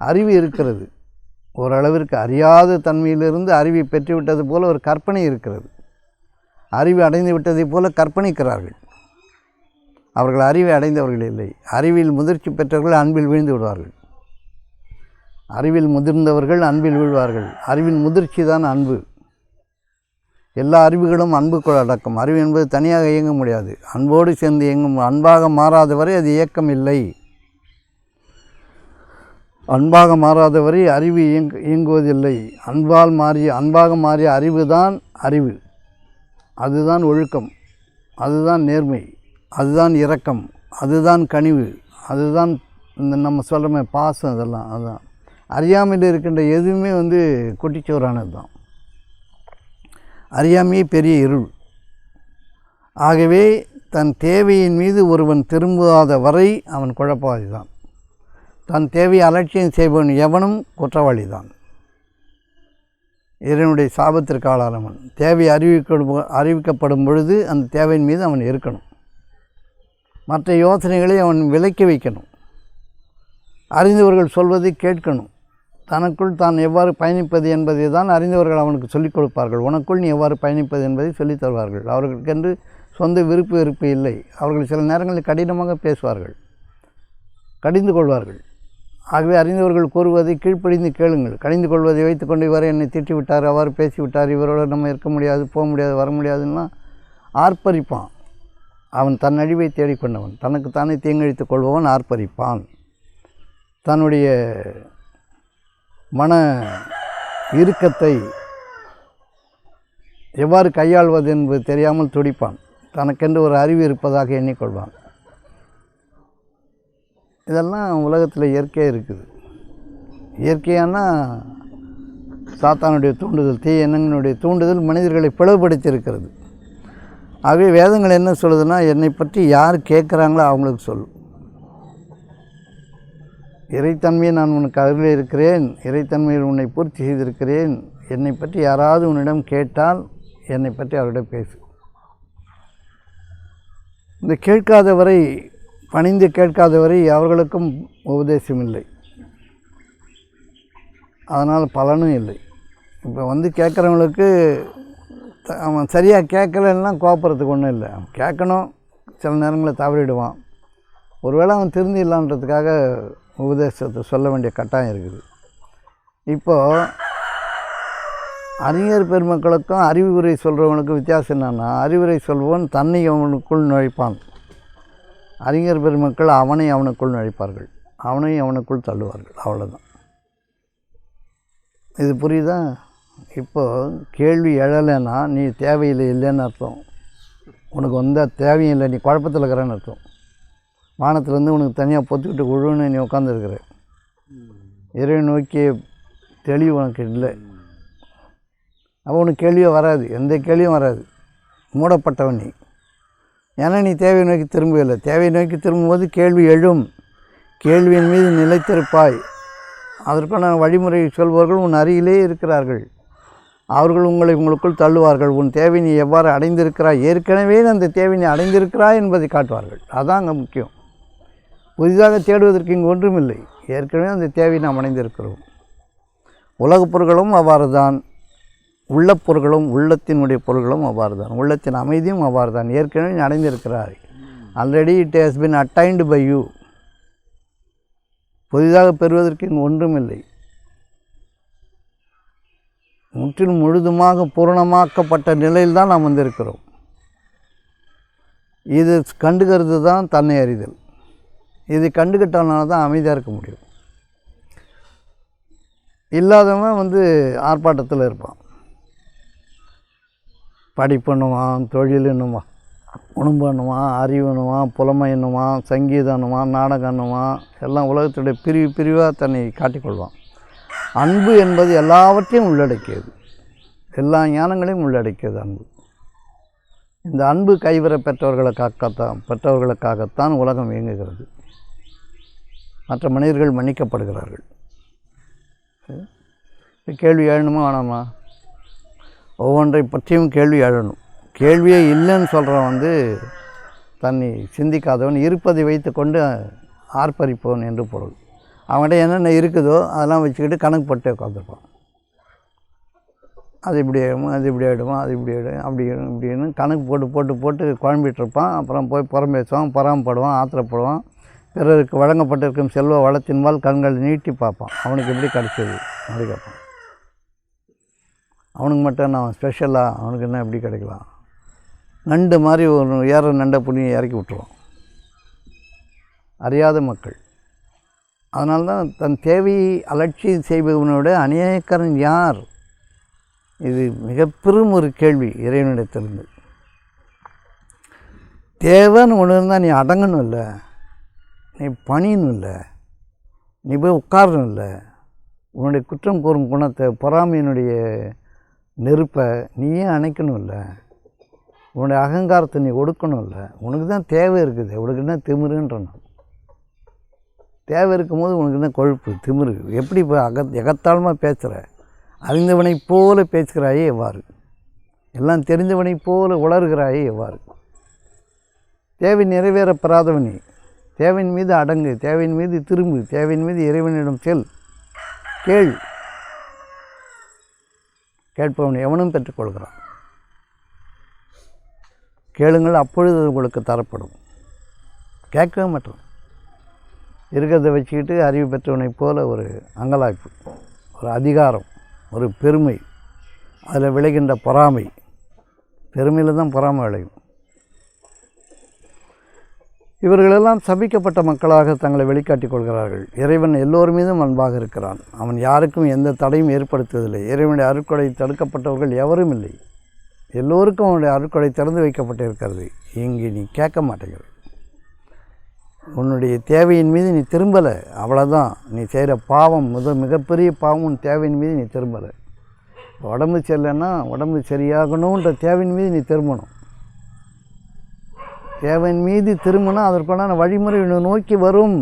அறிவு இருக்கிறது, ஓரளவிற்கு அறியாத தன்மையிலிருந்து அறிவை பெற்றுவிட்டது போல ஒரு கற்பனை இருக்கிறது. அறிவு அடைந்து விட்டதை போல கற்பனைக்கிறார்கள். அவர்கள் அறிவை அடைந்தவர்கள் இல்லை. அறிவில் முதிர்ச்சி பெற்றவர்கள் அன்பில் வீழ்ந்து விடுவார்கள். அறிவில் முதிர்ந்தவர்கள் அன்பில் வீழ்வார்கள். அறிவின் முதிர்ச்சி தான் அன்பு. எல்லா அறிவுகளும் அன்புக்குள் அடக்கம். அறிவு என்பது தனியாக இயங்க முடியாது, அன்போடு சேர்ந்து இயங்கும். அன்பாக மாறாதவரை அது இயக்கம் இல்லை. அன்பாக மாறாதவரை அறிவு இயங்குவதில்லை. அன்பாக மாறிய அறிவு தான் அறிவு. அதுதான் ஒழுக்கம், அதுதான் நேர்மை, அதுதான் இரக்கம், அதுதான் கனிவு, அதுதான் இந்த நம்ம சொல்கிறோமே பாசம். இதெல்லாம் அதுதான். அறியாமையில் இருக்கின்ற எதுவுமே குட்டிச்சோறானது தான். அறியாமையே பெரிய இருள். ஆகவே தன் தேவையின் மீது ஒருவன் திரும்பாத வரை அவன் குழப்பவாதி தான். தன் தேவையை அலட்சியம் செய்பவன் எவனும் குற்றவாளி தான். இறைவனுடைய சாபத்திற்கு ஆளானவன். தேவை அறிவிக்கப்படும் பொழுது அந்த தேவையின் மீது அவன் இருக்கணும். மற்ற யோசனைகளை அவன் விலக்கி வைக்கணும். அறிந்தவர்கள் சொல்வதை கேட்கணும். தனக்குள் தான் எவ்வாறு பயணிப்பது என்பதை தான் அறிந்தவர்கள் அவனுக்கு சொல்லிக் கொடுப்பார்கள். உனக்குள் நீ எவ்வாறு பயணிப்பது என்பதை சொல்லித் தருவார்கள். அவர்களுக்கென்று சொந்த வெறுப்பு இல்லை. அவர்கள் சில நேரங்களில் கடினமாக பேசுவார்கள், கடிந்து கொள்வார்கள். ஆகவே அறிந்தவர்கள் கூறுவதை கீழ்ப்படிந்து கேளுங்கள். கடிந்து கொள்வதை வைத்துக்கொண்டு இவரை என்னை திட்டிவிட்டார், அவ்வாறு பேசிவிட்டார், இவரோடு நம்ம இருக்க முடியாது, போக முடியாது, வர முடியாதுன்னா ஆர்ப்பரிப்பான். அவன் தன் அழிவை தேடிக்கொண்டவன். தனக்கு தானே தீங்கிழித்துக் கொள்பவன் ஆர்ப்பரிப்பான். தன்னுடைய மன இறுக்கத்தை எவ்வாறு கையாள்வது என்பது தெரியாமல் துடிப்பான். தனக்கென்று ஒரு அறிவு இருப்பதாக எண்ணிக்கொள்வான். இதெல்லாம் உலகத்தில் இயற்கையாக இருக்குது. இயற்கையானா சாத்தானுடைய தூண்டுதல், தீய எண்ணங்களுடைய தூண்டுதல் மனிதர்களை பிளவுபடுத்தி இருக்கிறது. ஆகவே வேதங்கள் என்ன சொல்லுதுன்னா, என்னை பற்றி யார் கேட்குறாங்களோ அவங்களுக்கு சொல்லு. இறைத்தன்மையை நான் உனக்கு அருகில் இருக்கிறேன், இறைத்தன்மையில் உன்னை பூர்த்தி செய்திருக்கிறேன். என்னை பற்றி யாராவது உன்னிடம் கேட்டால் என்னை பற்றி அவரிடம் பேசு. இந்த கேட்காதவரை, பணிந்து கேட்காதவரை அவர்களுக்கும் உபதேசம் இல்லை, அதனால் பலனும் இல்லை. இப்போ வந்து கேட்குறவங்களுக்கு அவன் சரியாக கேட்கலன்னா கோபுறத்துக்கு ஒன்றும் இல்லை. அவன் கேட்கணும், சில நேரங்களில் தவறிடுவான். ஒருவேளை அவன் திருந்திடலான்றதுக்காக உபதேசத்தை சொல்ல வேண்டிய கட்டாயம் இருக்குது. இப்போது அறிஞர் பெருமக்களுக்கும் அறிவுரை சொல்கிறவனுக்கும் வித்தியாசம் என்னன்னா, அறிவுரை சொல்பவன் தன்னை அவனுக்குள் நுழைப்பான். அறிஞர் பெருமக்கள் அவனை அவனுக்குள் நுழைப்பார்கள், அவனை அவனுக்குள் தள்ளுவார்கள். அவ்வளோதான். இது புரியுதா? இப்போது கேள்வி எழலைன்னா நீ தேவையில்லை, இல்லைன்னு அர்த்தம். உனக்கு வந்த தேவையும் இல்லை, நீ குழப்பத்தில் இருக்கிறன்னு அர்த்தம். வானத்துலேருந்து உனக்கு தனியாக பொத்துக்கிட்டு விழுன்னு நீ உட்காந்துருக்குற. இறை நோக்கிய தெளிவு உனக்கு இல்லை. அப்போ உனக்கு கேள்வியே வராது, எந்த கேள்வியும் வராது. மூடப்பட்டவன் நீ. ஏன்னா நீ தேவையை நோக்கி திரும்பவில்லை. தேவையை நோக்கி திரும்பும்போது கேள்வி எழும். கேள்வியின் மீது நிலைத்திருப்பாய். அதற்கான வழிமுறை சொல்பவர்கள் உன் அருகிலே இருக்கிறார்கள். அவர்கள் உங்களுக்குள் தள்ளுவார்கள். உன் தேவை நீ எவ்வாறு அடைந்திருக்கிறாய், ஏற்கனவே அந்த தேவை நீ அடைந்திருக்கிறாய் என்பதை காட்டுவார்கள். அதுதான் அங்கே முக்கியம். புதிதாக தேடுவதற்கு இங்கு ஒன்றுமில்லை. ஏற்கனவே அந்த தேவை நாம் அடைந்திருக்கிறோம். உலகப் பொருள்களும் அவ்வாறு தான், உள்ளப் பொருள்களும், உள்ளத்தினுடைய பொருள்களும் அவ்வாறு தான், உள்ளத்தின் அமைதியும் அவ்வாறு தான். ஏற்கனவே நீ அடைந்திருக்கிறாய். Already it has been attained by you. புதிதாக பெறுவதற்கு இங்கு ஒன்றுமில்லை. முற்றிலும் முழுதுமாக பூரணமாக்கப்பட்ட நிலையில் தான் நாம் வந்திருக்கிறோம். இது கண்டுக்கிறது தான் தன்னை அறிதல். இது கண்டுக்கிட்டனால தான் அமைதியாக இருக்க முடியும். இல்லாதவன் வந்து ஆர்ப்பாட்டத்தில் இருப்பான். படிப்புன்னுவான், தொழிலுன்னுவான், உணவுன்னுவான், அறிவுன்னுவான், புலமைன்னுவான், சங்கீதன்னுவான், நாடகன்னுவான், எல்லாம் உலகத்துடைய பிரிவாக தன்னை காட்டிக்கொள்வான். அன்பு என்பது எல்லாவற்றையும் உள்ளடக்கியது, எல்லா ஞானங்களையும் உள்ளடக்கியது அன்பு. இந்த அன்பு கைவர பெற்றவர்களுக்காகத்தான் உலகம் இயங்குகிறது. மற்ற மனிதர்கள் மன்னிக்கப்படுகிறார்கள். கேள்வி எழணுமா வேணாமா? ஒவ்வொன்றை பற்றியும் கேள்வி எழணும். கேள்வியே இல்லைன்னு சொல்கிறவன் வந்து தன்னை சிந்திக்காதவன், இருப்பதை வைத்து கொண்டு ஆர்ப்பரிப்பவன் என்று பொருள். அவன்கிட்ட என்னென்ன இருக்குதோ அதெல்லாம் வச்சுக்கிட்டு கணக்கு போட்டு உட்காந்துருப்பான். அது இப்படி ஆகிடுமா, அது இப்படி ஆகிடுமா, அது இப்படி ஆகிடும், அப்படி இப்படின்னு கணக்கு போட்டு குழம்பிகிட்ருப்பான். அப்புறம் போய் புறம் பேசுவான், பொறாமப்படுவான், ஆத்திரப்படுவான். பிறருக்கு வழங்கப்பட்டிருக்கும் செல்வ வளத்தின்பால் கண்கள் நீட்டி பார்ப்பான். அவனுக்கு எப்படி கிடைச்சது அப்படி கேட்பான். அவனுக்கு மட்டும் என்ன ஸ்பெஷலாக, அவனுக்கு என்ன எப்படி கிடைக்கலாம்? நண்டு மாதிரி ஒரு ஏற நண்டை புண்ணியை இறக்கி விட்டுருவான் அறியாத மக்கள். அதனால்தான் தன் தேவையை அலட்சியம் செய்பவனோட அநியாயக்காரன் யார்? இது மிக பெரும் ஒரு கேள்வி இறைவனிடத்திலிருந்து. தேவைன்னு ஒன்று இருந்தால் நீ அடங்கணும் இல்லை, நீ பணியணும் இல்லை, நீ போய் உட்காரணும் இல்லை. உன்னுடைய குற்றம் கூறும் குணத்தை, பொறாமையினுடைய நெருப்பை நீயே அணைக்கணும் இல்லை. உன்னுடைய அகங்காரத்தை நீ ஒடுக்கணும் இல்லை. உனக்கு தான் தேவை இருக்குது, உனக்கு என்ன திமிருன்றணும். தேவை இருக்கும்போது உனக்கு என்ன கொழுப்பு, திமிரு? எப்படி இப்போ எகத்தாளமாக பேசுகிற? அறிந்தவனைப் போல பேசுகிறாயே எவ்வாறு? எல்லாம் தெரிந்தவனைப் போல உளறுகிறாயே எவ்வாறு? தேவை நிறைவேறப்பெறாதவனே, தேவையின் மீது அடங்கு, தேவையின் மீது திரும்பு, தேவையின் மீது இறைவனிடம் செல், கேள். கேட்பவன் எவனும் பெற்றுக்கொள்கிறான். கேளுங்கள், அப்பொழுது உங்களுக்கு தரப்படும். கேட்கவே மாட்டோம். இருக்கிறத வச்சுக்கிட்டு அறிவு பெற்றவனைப் போல ஒரு அங்கலாய்ப்பு, ஒரு அதிகாரம், ஒரு பெருமை, அதில் விளைகின்ற பொறாமை. பெருமையில் தான் பொறாமை விளையும். இவர்களெல்லாம் சபிக்கப்பட்ட மக்களாக தங்களை வெளிக்காட்டிக் கொள்கிறார்கள். இறைவன் எல்லோர் மீதும் அன்பாக இருக்கிறான். அவன் யாருக்கும் எந்த தடையும் ஏற்படுத்துவதில்லை. இறைவனுடைய அருட்கொடை தடுக்கப்பட்டவர்கள் எவரும் இல்லை. எல்லோருக்கும் அவனுடைய அருட்கொடை திறந்து வைக்கப்பட்டு இருக்கிறது. இங்கே நீ கேட்க மாட்டேங்கிறது. உன்னுடைய தேவையின் மீது நீ திரும்பலை, அவ்வளோதான். நீ செய்கிற பாவம் மிகப்பெரிய பாவம். உன் தேவையின் மீது நீ திரும்பலை. உடம்பு சரியில்லைன்னா உடம்பு சரியாகணுன்ற தேவையின் மீது நீ திரும்பணும். தேவையின் மீது திரும்பினா அதற்குண்டான வழிமுறை உன்னை நோக்கி வரும்.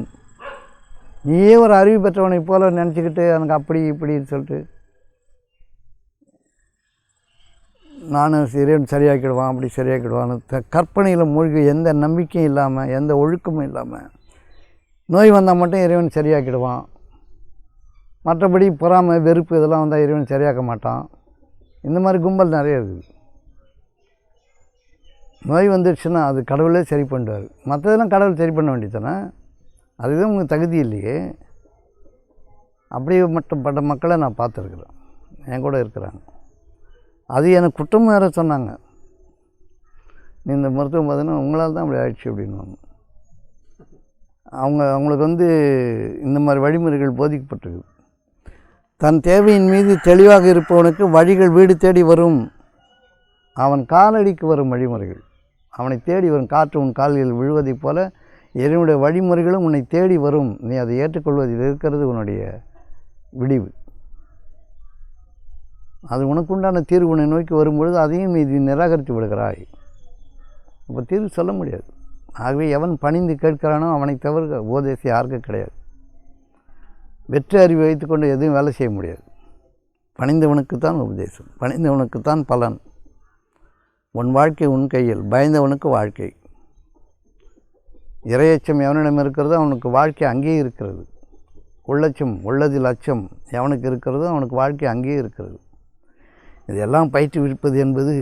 நீயே ஒரு அறிவு பெற்றவனை போல நினச்சிக்கிட்டு எனக்கு அப்படி இப்படின்னு சொல்லிட்டு நானும் இறைவன் சரியாக்கிடுவான் அப்படி சரியாக்கிடுவான்னு கற்பனையில் மூழ்கி எந்த நம்பிக்கையும் இல்லாமல் எந்த ஒழுக்கமும் இல்லாமல் நோய் வந்தால் மட்டும் இறைவன் சரியாக்கிடுவான், மற்றபடி பொறாமை வெறுப்பு இதெல்லாம் வந்தால் இறைவன் சரியாக்க மாட்டான். இந்த மாதிரி கும்பல் நிறைய இருக்குது. நோய் வந்துடுச்சுன்னா அது கடவுளே சரி பண்ணுவார், மற்றதெல்லாம் கடவுள் சரி பண்ண வேண்டியதானே. அதுதான் உங்களுக்கு தகுதி இல்லையே. அப்படி மட்டும் மக்களை நான் பார்த்துருக்குறேன், என் கூட இருக்கிறாங்க. அது எனக்கு குற்றம் வேறு சொன்னாங்க. நீ இந்த மருத்துவம் பார்த்தீங்கன்னா உங்களால் தான் அப்படி ஆயிடுச்சு அப்படின்வாங்க. அவங்களுக்கு இந்த மாதிரி வழிமுறைகள் போதிக்கப்பட்டிருக்கு. தன் தேவையின் மீது தெளிவாக இருப்பவனுக்கு வழிகள் வீடு தேடி வரும். அவன் காலடிக்கு வரும் வழிமுறைகள் அவனை தேடி வரும். காற்று உன் கால்களில் விழுவதைப் போல இறைவனுடைய வழிமுறைகளும் உன்னை தேடி வரும். நீ அதை ஏற்றுக்கொள்வதில் இருக்கிறது உன்னுடைய விடிவு. அது உனக்குண்டான தீர்வு உன்னை நோக்கி வரும்பொழுது அதையும் நீ நிராகரித்து விடுகிறாய். அப்போ தீர்வு சொல்ல முடியாது. ஆகவே எவன் பணிந்து கேட்கிறானோ அவனை தவிர உபதேசம் யாருக்கும் கிடையாது. வெற்றி அறிவு வைத்துக்கொண்டு எதுவும் வேலை செய்ய முடியாது. பணிந்தவனுக்குத்தான் உபதேசம், பணிந்தவனுக்குத்தான் பலன். உன் வாழ்க்கை உன் கையில், பயந்தவனுக்கு வாழ்க்கை. இறையச்சம் எவனிடம் இருக்கிறதோ அவனுக்கு வாழ்க்கை அங்கேயே இருக்கிறது. உள்ளச்சம் உள்ளதில் அச்சம் எவனுக்கு இருக்கிறதோ அவனுக்கு வாழ்க்கை அங்கேயே இருக்கிறது. இதெல்லாம் பயிற்றுவிப்பது என்பது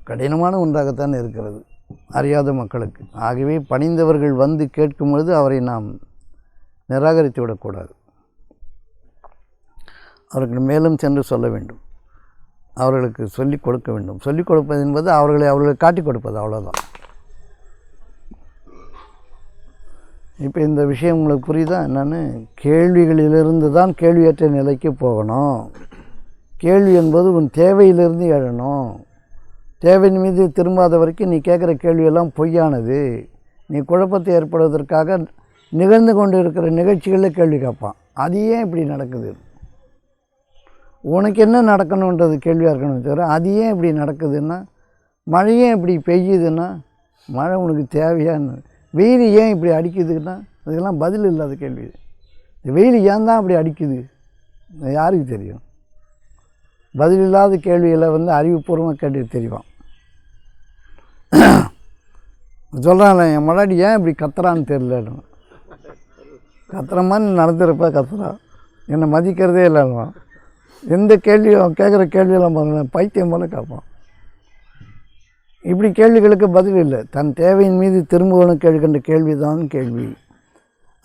கடினமான ஒன்றாகத்தான் இருக்கிறது அறியாத மக்களுக்கு. ஆகவே பணிந்தவர்கள் வந்து கேட்கும் பொழுது அவரை நாம் நிராகரித்து விடக்கூடாது. அவர்கள் மேலும் சென்று சொல்ல வேண்டும், அவர்களுக்கு சொல்லிக் கொடுக்க வேண்டும். சொல்லிக் கொடுப்பது என்பது அவர்களை காட்டிக் கொடுப்பது, அவ்வளோதான். இப்போ இந்த விஷயம் உங்களுக்கு புரியுதா என்னென்னு? கேள்விகளிலிருந்து தான் கேள்வியற்ற நிலைக்கு போகணும். கேள்வி என்பது உன் தேவையிலிருந்து எழணும். தேவையின் மீது திரும்பாத வரைக்கும் நீ கேட்குற கேள்வியெல்லாம் பொய்யானது. நீ குழப்பத்தை ஏற்படுவதற்காக நிகழ்ந்து கொண்டு இருக்கிற நிகழ்ச்சிகளில் கேள்வி கேட்பான். அது ஏன் இப்படி நடக்குது, உனக்கு என்ன நடக்கணுன்றது கேள்வியாக இருக்கணும் தவிர அது ஏன் இப்படி நடக்குதுன்னா, மழை ஏன் இப்படி பெய்யுதுன்னா மழை உனக்கு தேவையான்னு, வெயில் ஏன் இப்படி அடிக்குதுன்னா அதுக்கெல்லாம் பதில் இல்லாத கேள்வி. வெயில் ஏன் தான் அப்படி அடிக்குது யாருக்கு தெரியும்? பதில் இல்லாத கேள்விகளை அறிவுபூர்வமாக கேட்டு தெரியும். சொல்கிறான்ல, என் முன்னாடி ஏன் இப்படி கத்துறான்னு தெரியலன்னு. கத்துற மாதிரி நடந்துருப்பா கத்துறான், என்னை மதிக்கிறதே இல்லைன்னா. எந்த கேள்வியும் கேட்குற கேள்வியெல்லாம் பாருங்கள் பைத்தியம் போல கேட்பான். இப்படி கேள்விகளுக்கு பதில் இல்லை. தன் தேவையின் மீது திரும்பவனுக்கு கேட்கின்ற கேள்விதான் கேள்வி.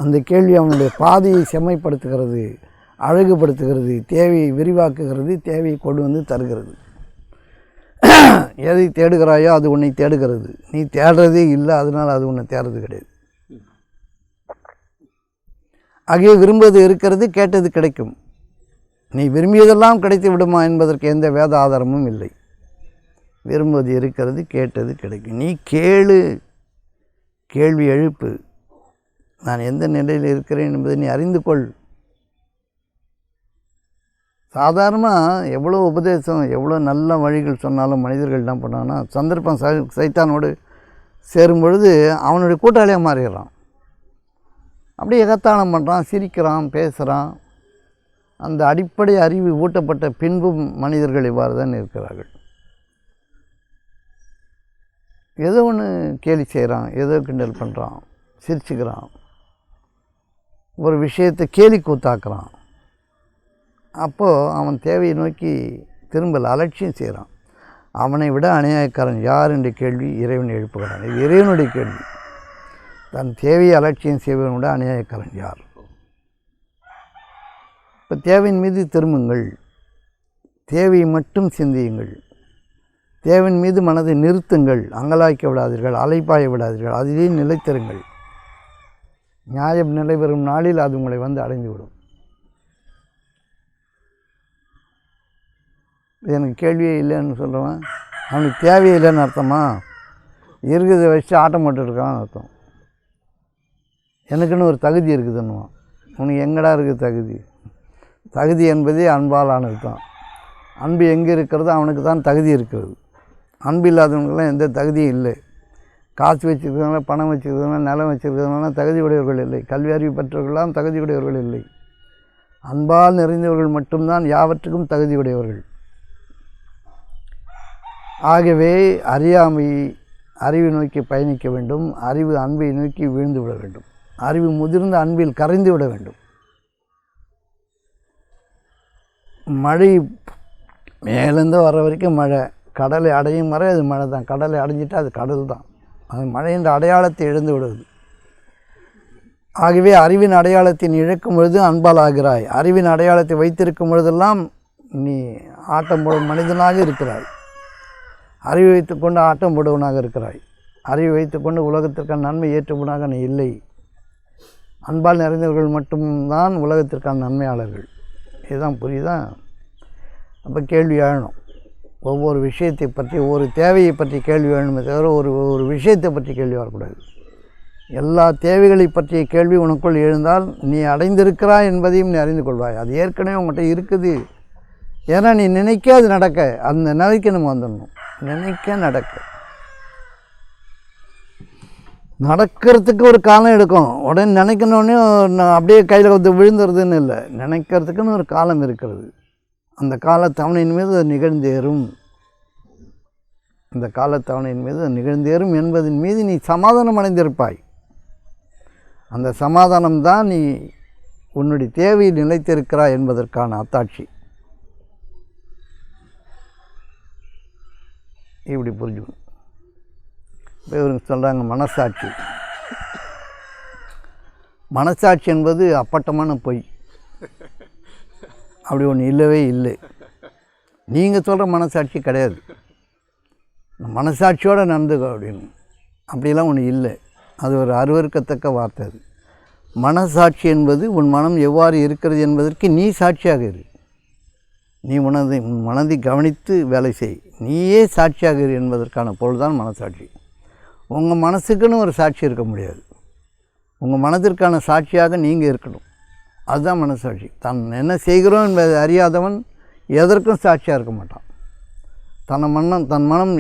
அந்த கேள்வி அவனுடைய பாதையை செம்மைப்படுத்துகிறது, அழகுபடுத்துகிறது, தேவையை விரிவாக்குகிறது, தேவையை கொண்டு வந்து தருகிறது. எதை தேடுகிறாயோ அது உன்னை தேடுகிறது. நீ தேடுறதே இல்லை, அதனால் அது உன்னை தேடுறது கிடையாது. ஆகிய விரும்புவது இருக்கிறது, கேட்டது கிடைக்கும். நீ விரும்பியதெல்லாம் கிடைத்து விடுமா என்பதற்கு எந்த வேத ஆதாரமும் இல்லை. விரும்புவது இருக்கிறது, கேட்டது கிடைக்கும். நீ கேளு, கேள்வி எழுப்பு. நான் எந்த நிலையில் இருக்கிறேன் என்பதை நீ அறிந்து கொள். சாதாரணமாக எவ்வளோ உபதேசம், எவ்வளோ நல்ல வழிகள் சொன்னாலும் மனிதர்கள் என்ன பண்ணாங்கன்னா, சந்தர்ப்பம் சைத்தானோடு சேரும் பொழுது அவனுடைய கூட்டாளியாக மாறிடுறான். அப்படியே எகத்தாளம் பண்ணுறான், சிரிக்கிறான், பேசுகிறான். அந்த அடிப்படை அறிவு ஊட்டப்பட்ட பின்பும் மனிதர்கள் இவ்வாறு தான் இருக்கிறார்கள். ஏதோ ஒன்று கேலி செய்கிறான், ஏதோ கிண்டல் பண்ணுறான், சிரிச்சுக்கிறான், ஒரு விஷயத்தை கேலி கூத்தாக்குறான். அப்போது அவன் தேவையை நோக்கி திரும்பல், அலட்சியம் செய்கிறான். அவனை விட அநியாயக்காரன் யார் என்ற கேள்வி இறைவன் எழுப்புகிறான். இது இறைவனுடைய கேள்வி. தன் தேவையை அலட்சியம் செய்வதை விட அநியாயக்காரன் யார்? இப்போ தேவையின் மீது திரும்புங்கள், தேவையை மட்டும் சிந்தியுங்கள், தேவையின் மீது மனதை நிறுத்துங்கள், அங்கலாய்க்க விடாதீர்கள், அலைப்பாய விடாதீர்கள், அதிலே நிலைத்திருங்கள். நியாயம் நிலைபெறும் நாளில் அது உங்களை அடைந்துவிடும். எனக்கு கேள்வியே இல்லைன்னு சொல்கிறவன் அவனுக்கு தேவையே இல்லைன்னு அர்த்தமா? இருக்கிறத வச்சு ஆட்டம் போட்டுருக்கான்னு அர்த்தம். எனக்குன்னு ஒரு தகுதி இருக்குதுன்னுவான். உனக்கு எங்கடா இருக்குது தகுதி? தகுதி என்பதே அன்பால் ஆனது தான். அன்பு எங்கே இருக்கிறதோ அவனுக்கு தான் தகுதி இருக்கிறது. அன்பு இல்லாதவங்களுக்கெல்லாம் எந்த தகுதியும் இல்லை. காசு வச்சுருக்கிறவங்க, பணம் வச்சுருக்கிறவங்க, நிலம் வச்சுருக்கிறவங்களாம் தகுதி உடையவர்கள் இல்லை. கல்வி அறிவு பெற்றவர்களெல்லாம் தகுதி உடையவர்கள் இல்லை. அன்பால் நிறைந்தவர்கள் மட்டும்தான் யாவற்றுக்கும் தகுதி உடையவர்கள். ஆகவே அறியாமை அறிவை நோக்கி பயணிக்க வேண்டும். அறிவு அன்பை நோக்கி வீழ்ந்து விட வேண்டும். அறிவு முதிர்ந்த அன்பில் கரைந்து விட வேண்டும். மழை மேலேருந்து வர வரைக்கும் மழை, கடலை அடையும் வரை அது மழை தான். கடலை அடைஞ்சிட்டா அது கடல் தான். அது மழை என்ற அடையாளத்தை இழந்து விடுவது. ஆகவே அறிவின் அடையாளத்தை நீ இழக்கும் பொழுது அன்பால் ஆகிறாய். அறிவின் அடையாளத்தை வைத்திருக்கும் பொழுதெல்லாம் நீ ஆட்டம் போடும் மனிதனாக இருக்கிறாய். அறிவை வைத்துக்கொண்டு ஆட்டம் போடுவனாக இருக்கிறாய். அறிவை வைத்துக்கொண்டு உலகத்திற்கான நன்மை ஏற்றுவனாக நீ இல்லை. அன்பால் நிறைந்தவர்கள் மட்டும்தான் உலகத்திற்கான நன்மையாளர்கள். இதுதான் புரியுதா? அப்போ கேள்வி எழணும். ஒவ்வொரு விஷயத்தை பற்றி, ஒவ்வொரு தேவையை பற்றி கேள்வி எழணுமே தவிர ஒரு விஷயத்தை பற்றி கேள்வி வரக்கூடாது. எல்லா தேவைகளை பற்றிய கேள்வி உனக்குள் எழுந்தால் நீ அடைந்திருக்கிறாய் என்பதையும் நீ அறிந்து கொள்வாய். அது ஏற்கனவே உங்கள்கிட்ட இருக்குது. ஏன்னா நீ நினைக்க அது நடக்க, அந்த நிலைக்கு நம்ம வந்துடணும். நினைக்க நடக்க, நடக்கிறதுக்கு ஒரு காலம் எடுக்கும். உடனே நினைக்கணுன்னே அப்படியே கையில் வந்து விழுந்துறதுன்னு இல்லை. நினைக்கிறதுக்குன்னு ஒரு காலம் இருக்கிறது. அந்த காலத்தவணையின் மீது அது நிகழ்ந்தேறும். இந்த காலத்தவணையின் மீது அது நிகழ்ந்தேறும் என்பதன் மீது நீ சமாதானம் அடைந்திருப்பாய். அந்த சமாதானம்தான் நீ உன்னுடைய தேவையை நிலைத்திருக்கிறாய் என்பதற்கான அத்தாட்சி. இப்படி புரிஞ்சுக்கணும். இப்போ இவங்க சொல்கிறாங்க மனசாட்சி. மனசாட்சி என்பது அப்பட்டமான பொய். அப்படி ஒன்று இல்லவே இல்லை. நீங்கள் சொல்கிற மனசாட்சி கிடையாது. மனசாட்சியோடு நடந்துக்கோ அப்படின்னு. அப்படிலாம் ஒன்று இல்லை. அது ஒரு அருவருக்கத்தக்க வார்த்தை. அது மனசாட்சி என்பது உன் மனம் எவ்வாறு இருக்கிறது என்பதற்கு நீ சாட்சியாக இரு. நீ உன் மனதை கவனித்து வேலை செய். நீயே சாட்சியாக இரு என்பதற்கான பொருள் தான் மனசாட்சி. உங்கள் மனசுக்குன்னு ஒரு சாட்சி இருக்க முடியாது. உங்கள் மனதிற்கான சாட்சியாக நீங்கள் இருக்கணும். அதுதான் மனசாட்சி. தான் என்ன செய்கிறோம் என்பதை அறியாதவன் எதற்கும் சாட்சியாக இருக்க மாட்டான். தன் மனம்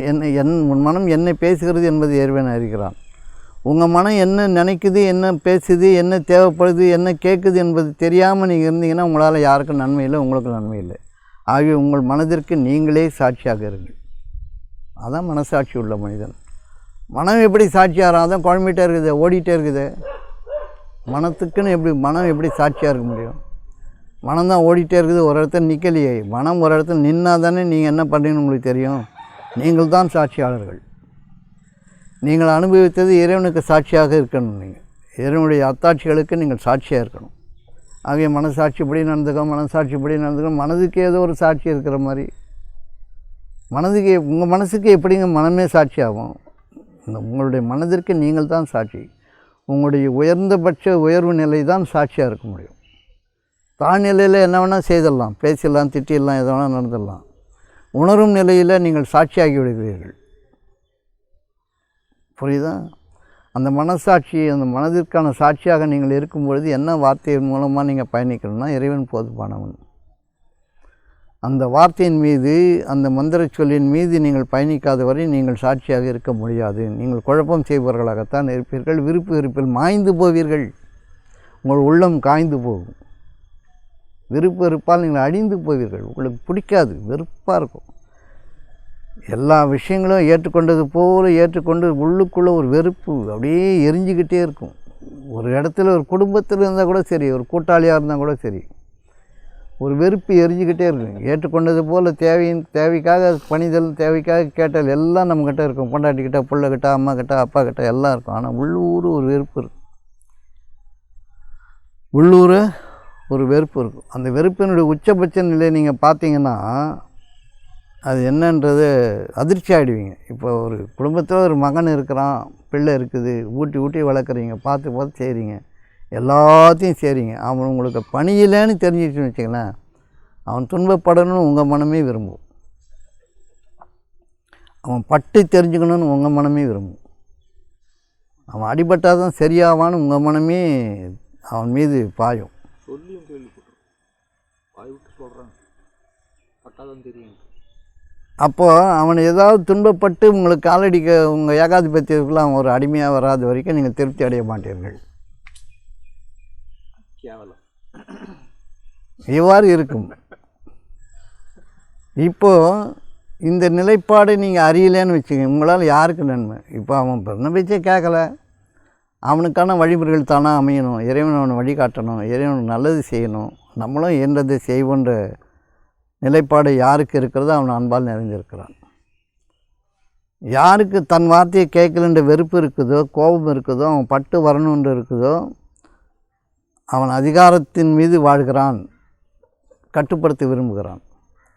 உன் மனம் என்ன பேசுகிறது என்பதை இறைவன் அறிகிறான். உங்கள் மனம் என்ன நினைக்குது, என்ன பேசுது, என்ன தேவைப்படுது, என்ன கேட்குது என்பது தெரியாமல் நீங்கள் இருந்தீங்கன்னா உங்களால் யாருக்கும் நன்மை இல்லை, உங்களுக்கு நன்மை இல்லை. ஆகிய உங்கள் மனதிற்கு நீங்களே சாட்சியாக இருங்கள். அதான் மனசாட்சி உள்ள மனிதன். மனம் எப்படி சாட்சியாக தான் குழம்பிகிட்டே இருக்குது, ஓடிட்டே இருக்குது. மனத்துக்குன்னு மனம் எப்படி சாட்சியாக இருக்க முடியும்? மனம் தான் ஓடிட்டே இருக்குது, ஒரு இடத்துல நிற்கலையே. மனம் ஒரு இடத்துல நின்னால் தானே நீங்கள் என்ன பண்ணுறீங்கன்னு உங்களுக்கு தெரியும். நீங்கள் தான் சாட்சியாளர்கள். நீங்கள் அனுபவித்தது இறைவனுக்கு சாட்சியாக இருக்கணும். நீங்கள் இறைவனுடைய அத்தாட்சிகளுக்கு நீங்கள் சாட்சியாக இருக்கணும். ஆகிய மனசாட்சி இப்படி நடந்துக்கணும். மனதுக்கு ஏதோ ஒரு சாட்சி இருக்கிற மாதிரி. உங்கள் மனசுக்கு எப்படிங்க மனமே சாட்சியாகும்? உங்களுடைய மனதிற்கு நீங்கள் தான் சாட்சி. உங்களுடைய உயர்ந்தபட்ச உயர்வு நிலை தான் சாட்சியாக இருக்க முடியும். தாழ்நிலையில் என்ன வேணால் செய்திடலாம், பேசிடலாம், திட்டிடலாம், எதை வேணால் நடந்துடலாம். உணரும் நிலையில் நீங்கள் சாட்சியாகி விடுகிறீர்கள். புரியுதா? அந்த மனசாட்சி, அந்த மனதிற்கான சாட்சியாக நீங்கள் இருக்கும்பொழுது என்ன வார்த்தையின் மூலமாக நீங்கள் பயணிக்கணும்னா இறைவன் போதுமானவன். அந்த வார்த்தையின் மீது, அந்த மந்திர சொல்லின் மீது நீங்கள் பயணிக்காத வரை நீங்கள் சாட்சியாக இருக்க முடியாது. நீங்கள் குழப்பம் செய்பவர்களாகத்தான் இருப்பீர்கள். விருப்பு வெறுப்பில் மாய்ந்து போவீர்கள். உங்கள் உள்ளம் காய்ந்து போகும். விருப்பு வெறுப்பால் நீங்கள் அழிந்து போவீர்கள். உங்களுக்கு பிடிக்காது, வெறுப்பாக இருக்கும். எல்லா விஷயங்களும் ஏற்றுக்கொண்டது போல் ஏற்றுக்கொண்டு உள்ளுக்குள்ளே ஒரு வெறுப்பு அப்படியே எரிஞ்சிக்கிட்டே இருக்கும். ஒரு இடத்துல, ஒரு குடும்பத்தில் இருந்தால் கூட சரி, ஒரு கூட்டாளியாக இருந்தால் கூட சரி, ஒரு வெறுப்பு எரிஞ்சிக்கிட்டே இருக்கும். ஏற்றுக்கொண்டது போல் தேவைக்காக பணிதல், தேவைக்காக கேட்டல் எல்லாம் நம்மக்கிட்ட இருக்கும். பொண்டாட்டிக்கிட்ட, பிள்ளைகிட்ட, அம்மாக்கிட்ட, அப்பா கிட்ட எல்லாம் இருக்கும். ஆனால் உள்ளூர் ஒரு வெறுப்பு இருக்கும். உள்ளூர் ஒரு வெறுப்பு இருக்கும். அந்த வெறுப்பினுடைய உச்சபட்ச நிலை நீங்கள் பார்த்தீங்கன்னா அது என்னன்றது அதிர்ச்சி ஆகிடுவீங்க. இப்போ ஒரு குடும்பத்தில் ஒரு மகன் இருக்கிறான், பிள்ளை இருக்குது, ஊட்டி வளர்க்குறீங்க, பார்த்து செய்கிறீங்க, எல்லாத்தையும் செய்கிறீங்க. அவன் உங்களுக்கு பணியில்லைன்னு தெரிஞ்சிச்சுன்னு வச்சுங்களேன், அவன் துன்பப்படணும்னு உங்கள் மனமே விரும்பும். அவன் பட்டு தெரிஞ்சுக்கணும்னு உங்கள் மனமே விரும்பும். அவன் அடிபட்டால் தான் சரியாவான்னு உங்கள் மனமே அவன் மீது பாயும். சொல்லியும் கேள்விப்பட்டிருக்கோம், வாய் விட்டு சொல்கிறாங்க, பட்டாதான் தெரியும். அப்போது அவனை ஏதாவது துன்பப்பட்டு உங்களுக்கு காலடிக்க உங்கள் ஏகாதிபத்தியத்துக்குள்ள அவன் ஒரு அடிமையாக வராத வரைக்கும் நீங்கள் திருப்தி அடைய மாட்டீர்கள். கேவலம் இவ்வாறு இருக்கும். இப்போது இந்த நிலைப்பாடை நீங்கள் அறியலேன்னு வச்சுக்கோங்க, உங்களால் யாருக்கு நன்மை? இப்போ அவன் பிறந்த பேச்சே கேட்கல, அவனுக்கான வழிமுறைகள் தானாக அமையணும், இறைவன் அவனை வழிகாட்டணும், இறைவன் நல்லது செய்யணும், நம்மளும் இயன்றதை செய்வோன்ற நிலைப்பாடு யாருக்கு இருக்கிறதோ அவன் அன்பால் நிறைந்திருக்கிறான். யாருக்கு தன் வார்த்தையை கேட்கலன்ற வெறுப்பு இருக்குதோ, கோபம் இருக்குதோ, அவன் பட்டு வரணுன்று இருக்குதோ, அவன் அதிகாரத்தின் மீது வாழ்கிறான், கட்டுப்படுத்த விரும்புகிறான்.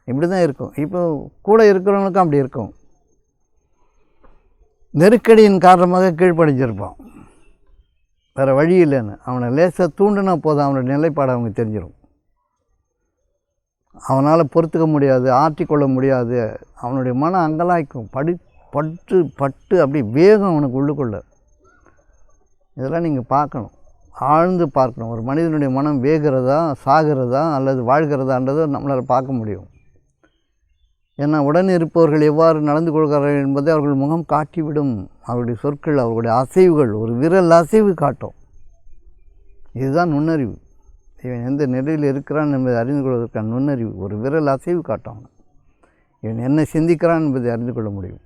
இப்படி தான் இருக்கும். இப்போ கூட இருக்கிறவங்களுக்கும் அப்படி இருக்கும். நெருக்கடியின் காரணமாக கீழ்ப்படிஞ்சிருப்பான், வேறு வழி இல்லைன்னு. அவனை லேசாக தூண்டினா போதும், அவனோட நிலைப்பாடு அவங்க தெரிஞ்சிடும். அவனால் பொறுத்துக்க முடியாது, ஆற்றிக்கொள்ள முடியாது, அவனுடைய மனம் அங்கலாய்க்கும், பட்டு அப்படி வேகம் அவனுக்கு உள்ளுக்குள்ள. இதெல்லாம் நீங்கள் பார்க்கணும், ஆழ்ந்து பார்க்கணும். ஒரு மனிதனுடைய மனம் வேகிறதா, சாகிறதா, அல்லது வாழ்கிறதான்றதை நம்மளால் பார்க்க முடியும். ஏன்னா உடன் இருப்பவர்கள் எவ்வாறு நடந்து கொள்கிறார்கள் என்பதை அவர்கள் முகம் காட்டிவிடும். அவருடைய சொற்கள், அவர்களுடைய அசைவுகள், ஒரு விரல் அசைவு காட்டும். இதுதான் நுண்ணறிவு. இவன் எந்த நிலையில் இருக்கிறான் என்பதை அறிந்து கொள்வதற்கான நுண்ணறிவு. ஒரு விரல் அசைவு காட்டும். இவன் என்ன சிந்திக்கிறான் என்பதை அறிந்து கொள்ள முடியும்.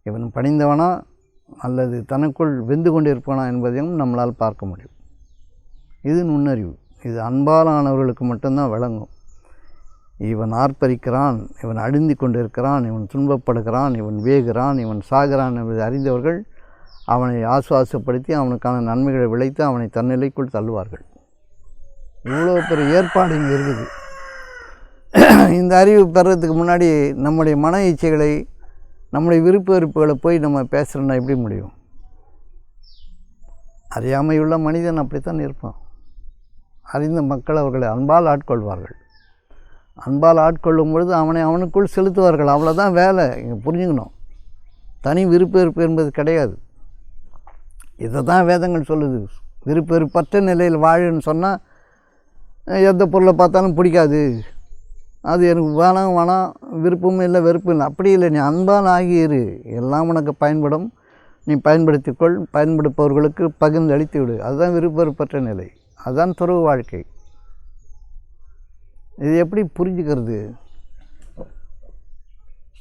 இவன் பணிந்தவனா அல்லது தனக்குள் வெந்து கொண்டிருப்பானா என்பதையும் நம்மளால் பார்க்க முடியும். இது நுண்ணறிவு. இது அன்பாலானவர்களுக்கு மட்டும்தான் விளங்கும். இவன் ஆர்ப்பரிக்கிறான், இவன் அழிந்து கொண்டிருக்கிறான், இவன் துன்பப்படுகிறான், இவன் வேகிறான், இவன் சாகிறான் என்பதை அறிந்தவர்கள் அவனை ஆசுவாசப்படுத்தி அவனுக்கான நன்மைகளை விளைத்து அவனை தன்னிலைக்குள் தள்ளுவார்கள். இவ்வளோ பெரிய ஏற்பாடு இங்கே இருக்குது. இந்த அறிவு பெறதுக்கு முன்னாடி நம்முடைய மன இச்சைகளை, நம்முடைய விருப்ப வெறுப்புகளை போய் நம்ம பேசுகிறோன்னா எப்படி முடியும்? அறியாமையுள்ள மனிதன் அப்படித்தான் இருப்பான். அறிந்த மக்கள் அவர்களை அன்பால் ஆட்கொள்வார்கள். அன்பால் ஆட்கொள்ளும் பொழுது அவனை அவனுக்குள் செலுத்துவார்கள். அவ்வளோதான் வேலை. இங்கே புரிஞ்சுக்கணும், தனி விருப்ப வெறுப்பு என்பது கிடையாது. இதை தான் வேதங்கள் சொல்லுது. விருப்ப வெறுப்பற்ற நிலையில் வாழுன்னு சொன்னால் எந்த பொருளை பார்த்தாலும் பிடிக்காது, அது எனக்கு வேணாம், விருப்பமும் இல்லை வெறுப்பும் இல்லை. அப்படி இல்லை, நீ அன்பால் ஆகியிரு, எல்லாம் உனக்கு பயன்படும், நீ பயன்படுத்திக்கொள், பயன்படுப்பவர்களுக்கு பகிர்ந்து அளித்து விடு. அதுதான் விருப்ப வெறுப்பற்ற நிலை, அதுதான் துறவு வாழ்க்கை. இது எப்படி புரிஞ்சுக்கிறது?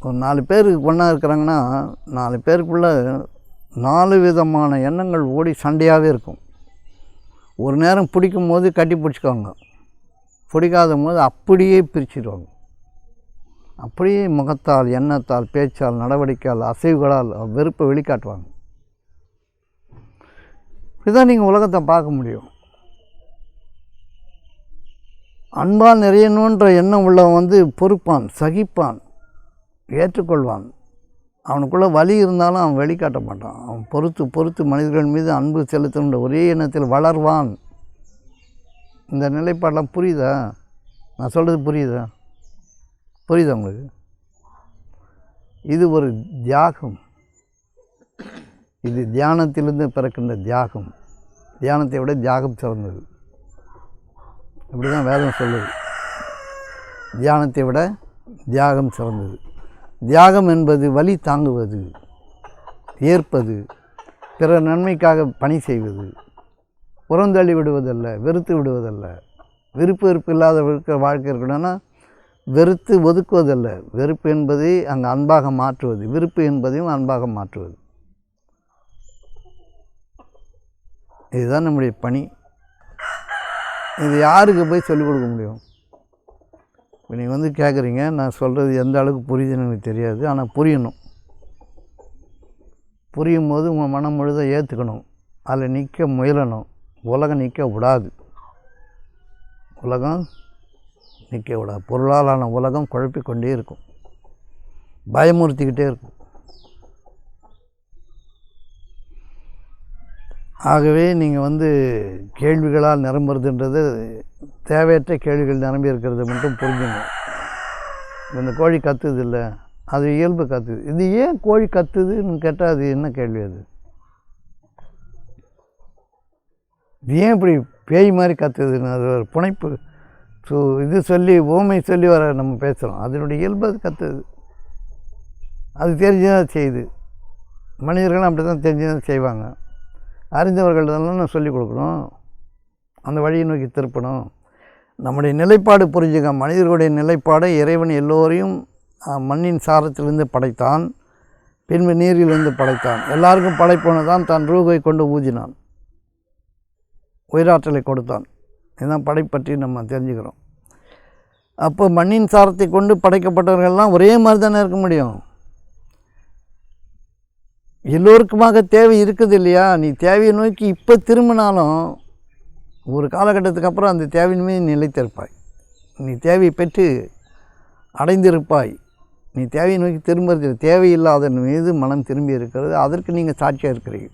ஒரு 4 பேர் ஒன்றா இருக்கிறாங்கன்னா 4 பேருக்குள்ளே 4 விதமான எண்ணங்கள் ஓடி சண்டையாகவே இருக்கும். ஒரு நேரம் பிடிக்கும் போது கட்டி பிடிச்சிக்குவாங்க, பிடிக்காத போது அப்படியே பிரிச்சிடுவாங்க. அப்படியே முகத்தால், எண்ணத்தால், பேச்சால், நடவடிக்கையால், அசைவுகளால் வெறுப்பை வெளிக்காட்டுவாங்க. இதுதான் நீங்கள் உலகத்தை பார்க்க முடியும். அன்பால் நிறையணுன்ற எண்ணம் உள்ளவன் பொறுப்பான், சகிப்பான், ஏற்றுக்கொள்வான். அவனுக்குள்ளே வலி இருந்தாலும் அவன் வெளிக்காட்ட மாட்டான். அவன் பொறுத்து மனிதர்கள் மீது அன்பு செலுத்துகின்ற ஒரே எண்ணத்தில் வளர்வான். இந்த நிலைப்பாடெல்லாம் புரியுதா? நான் சொல்கிறது புரியுதா உங்களுக்கு? இது ஒரு தியாகம். இது தியானத்திலிருந்து பிறக்கின்ற தியாகம். தியானத்தை விட தியாகம் சிறந்தது. இப்படி தான் வேதம் சொல்லுது. தியானத்தை விட தியாகம் சிறந்தது. தியாகம் என்பது வலி தாங்குவது, ஏற்பது, பிற நன்மைக்காக பணி செய்வது, புறந்தள்ளி விடுவதல்ல, வெறுத்து விடுவதல்ல. வெறுப்பு இல்லாத வாழ்க்கை இருக்கணும்னா வெறுத்து ஒதுக்குவதல்ல. வெறுப்பு என்பதை அங்கே அன்பாக மாற்றுவது, விருப்பு என்பதையும் அன்பாக மாற்றுவது. இதுதான் நம்முடைய பணி. இது யாருக்கு போய் சொல்லிக் கொடுக்க முடியும்? இப்போ நீங்கள் கேட்குறீங்க, நான் சொல்கிறது எந்த அளவுக்கு புரியுதுன்னு எனக்கு தெரியாது, ஆனால் புரியணும். புரியும் போது உங்கள் மனம் முழுதாக ஏற்றுக்கணும், அதில் நிற்க முயலணும். உலகம் நிற்க விடாது. உலகம் நிற்க விடாது. பொருளாலான உலகம் குழப்பிக்கொண்டே இருக்கும், பயமுறுத்திக்கிட்டே இருக்கும். ஆகவே நீங்கள் கேள்விகளால் நிரம்புறதுன்றது தேவையற்ற கேள்விகள் நிரம்பி இருக்கிறது மட்டும் புரிஞ்சுங்க. இந்த கோழி கத்துது இல்லை, அது இயல்பு கத்துது. இது ஏன் கோழி கத்துதுன்னு கேட்டால் அது என்ன கேள்வி? அது இது ஏன் இப்படி பேய் மாதிரி கத்துதுன்னு அது ஒரு புனைப்பு இது சொல்லி ஓமை சொல்லி வர நம்ம பேசுகிறோம். அதனுடைய இயல்பு அது கத்துது. அது தெரிஞ்சுதான் செய்யுது. மனிதர்களும் அப்படி தான் தெரிஞ்சுதான் செய்வாங்க. அறிந்தவர்களெல்லாம் சொல்லிக் கொடுக்கணும், அந்த வழியை நோக்கி திருப்பணும். நம்முடைய நிலைப்பாடு புரிஞ்சுங்க. மனிதர்களுடைய நிலைப்பாடை இறைவன் எல்லோரையும் மண்ணின் சாரத்திலிருந்து படைத்தான், பின்பு நீரிலிருந்து படைத்தான். எல்லாருக்கும் படைப்போன தான் ரூகை கொண்டு ஊதினான், உயிராற்றலை கொடுத்தான். இதுதான் படைப்பற்றி நம்ம தெரிஞ்சுக்கிறோம். அப்போ மண்ணின் சாரத்தை கொண்டு படைக்கப்பட்டவர்கள்லாம் ஒரே மாதிரி தானே இருக்க முடியும். எல்லோருக்குமாக தேவை இருக்குது இல்லையா? நீ தேவையை நோக்கி இப்போ திரும்பினாலும் ஒரு காலகட்டத்துக்கு அப்புறம் அந்த தேவையின் மீது நிலைத்திருப்பாய். நீ தேவையை பெற்று அடைந்திருப்பாய். நீ தேவையை நோக்கி திரும்புறது தேவையில்லாத மீது மனம் திரும்பி இருக்கிறது. அதற்கு நீங்கள் சாட்சியாக இருக்கிறீங்க.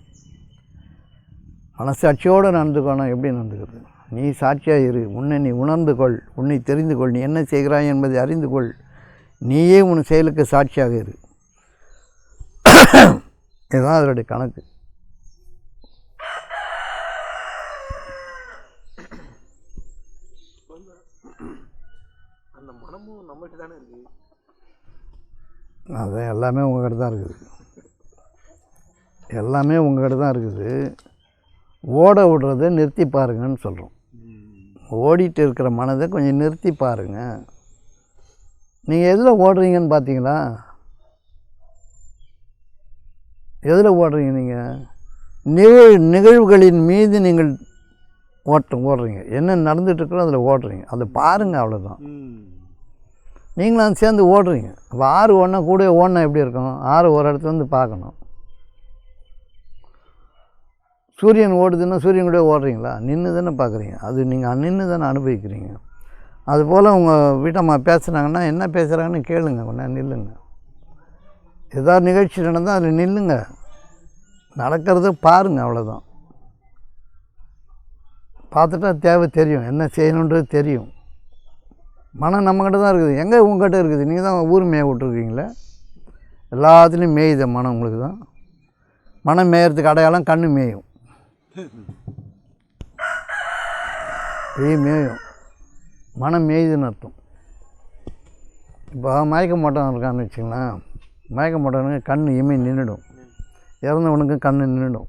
மனசாட்சியோடு நடந்துக்கணும். எப்படி நடந்துக்கிறது? நீ சாட்சியாக இரு. உன்னை நீ உணர்ந்து கொள், உன்னை தெரிந்து கொள், நீ என்ன செய்கிறாய் என்பதை அறிந்து கொள். நீயே உன் செயலுக்கு சாட்சியாக இரு. இதுதான் அதனுடைய கணக்கு. அந்த மனமும் நம்மகிட்ட தானே இருக்குது. அது எல்லாமே உங்கள்கிட்ட தான் இருக்குது. எல்லாமே உங்கள்கிட்ட தான் இருக்குது. ஓட விடுறதை நிறுத்தி பாருங்கன்னு சொல்கிறோம். ஓடிட்டு இருக்கிற மனதை கொஞ்சம் நிறுத்தி பாருங்கள். நீங்கள் எதில் ஓடுறீங்கன்னு பார்த்தீங்களா? எதில் ஓடுறீங்க? நீங்கள் நிகழ்வுகளின் மீது நீங்கள் ஓடுறீங்க. என்ன நடந்துகிட்ருக்கிறோம் அதில் ஓடுறீங்க. அதை பாருங்கள், அவ்வளோதான். நீங்களும் சேர்ந்து ஓடுறீங்க. அப்போ ஆறு ஓடினா கூட ஓடினா எப்படி இருக்கும்? ஆறு ஒரு இடத்துல வந்து பார்க்கணும். சூரியன் ஓடுதுன்னா சூரியன் கூட ஓடுறீங்களா? நின்று தானே பார்க்குறீங்க. அது நீங்கள் நின்று தானே அனுபவிக்கிறீங்க. அதுபோல் உங்கள் வீட்டம்மா பேசுகிறாங்கன்னா என்ன பேசுகிறாங்கன்னு கேளுங்க, கொஞ்சம் நில்லுங்க. ஏதாவது நிகழ்ச்சி நடந்தால் அதில் நில்லுங்க, நடக்கிறத பாருங்கள், அவ்வளோதான். பார்த்துட்டா தேவை தெரியும், என்ன செய்யணுன்றது தெரியும். மனம் நம்மக்கிட்ட தான் இருக்குது. எங்கே உங்கள்கிட்ட இருக்குது? நீங்கள் தான் ஊர் மேய விட்ருக்கீங்களே. எல்லாத்துலேயும் மேயுத மனம் உங்களுக்கு தான். மனம் மேயறதுக்கு அடையாளம் கண்ணு மேயும். மேயும் மனம் மேயுதுன்னு அர்த்தம். இப்போ மயக்க மாட்டான் இருக்கான்னு வச்சுங்களேன். மயக்க மாட்டானுங்க கண் இமை நின்றுடும். இறந்தவனுக்கு கண் நின்றுடும்.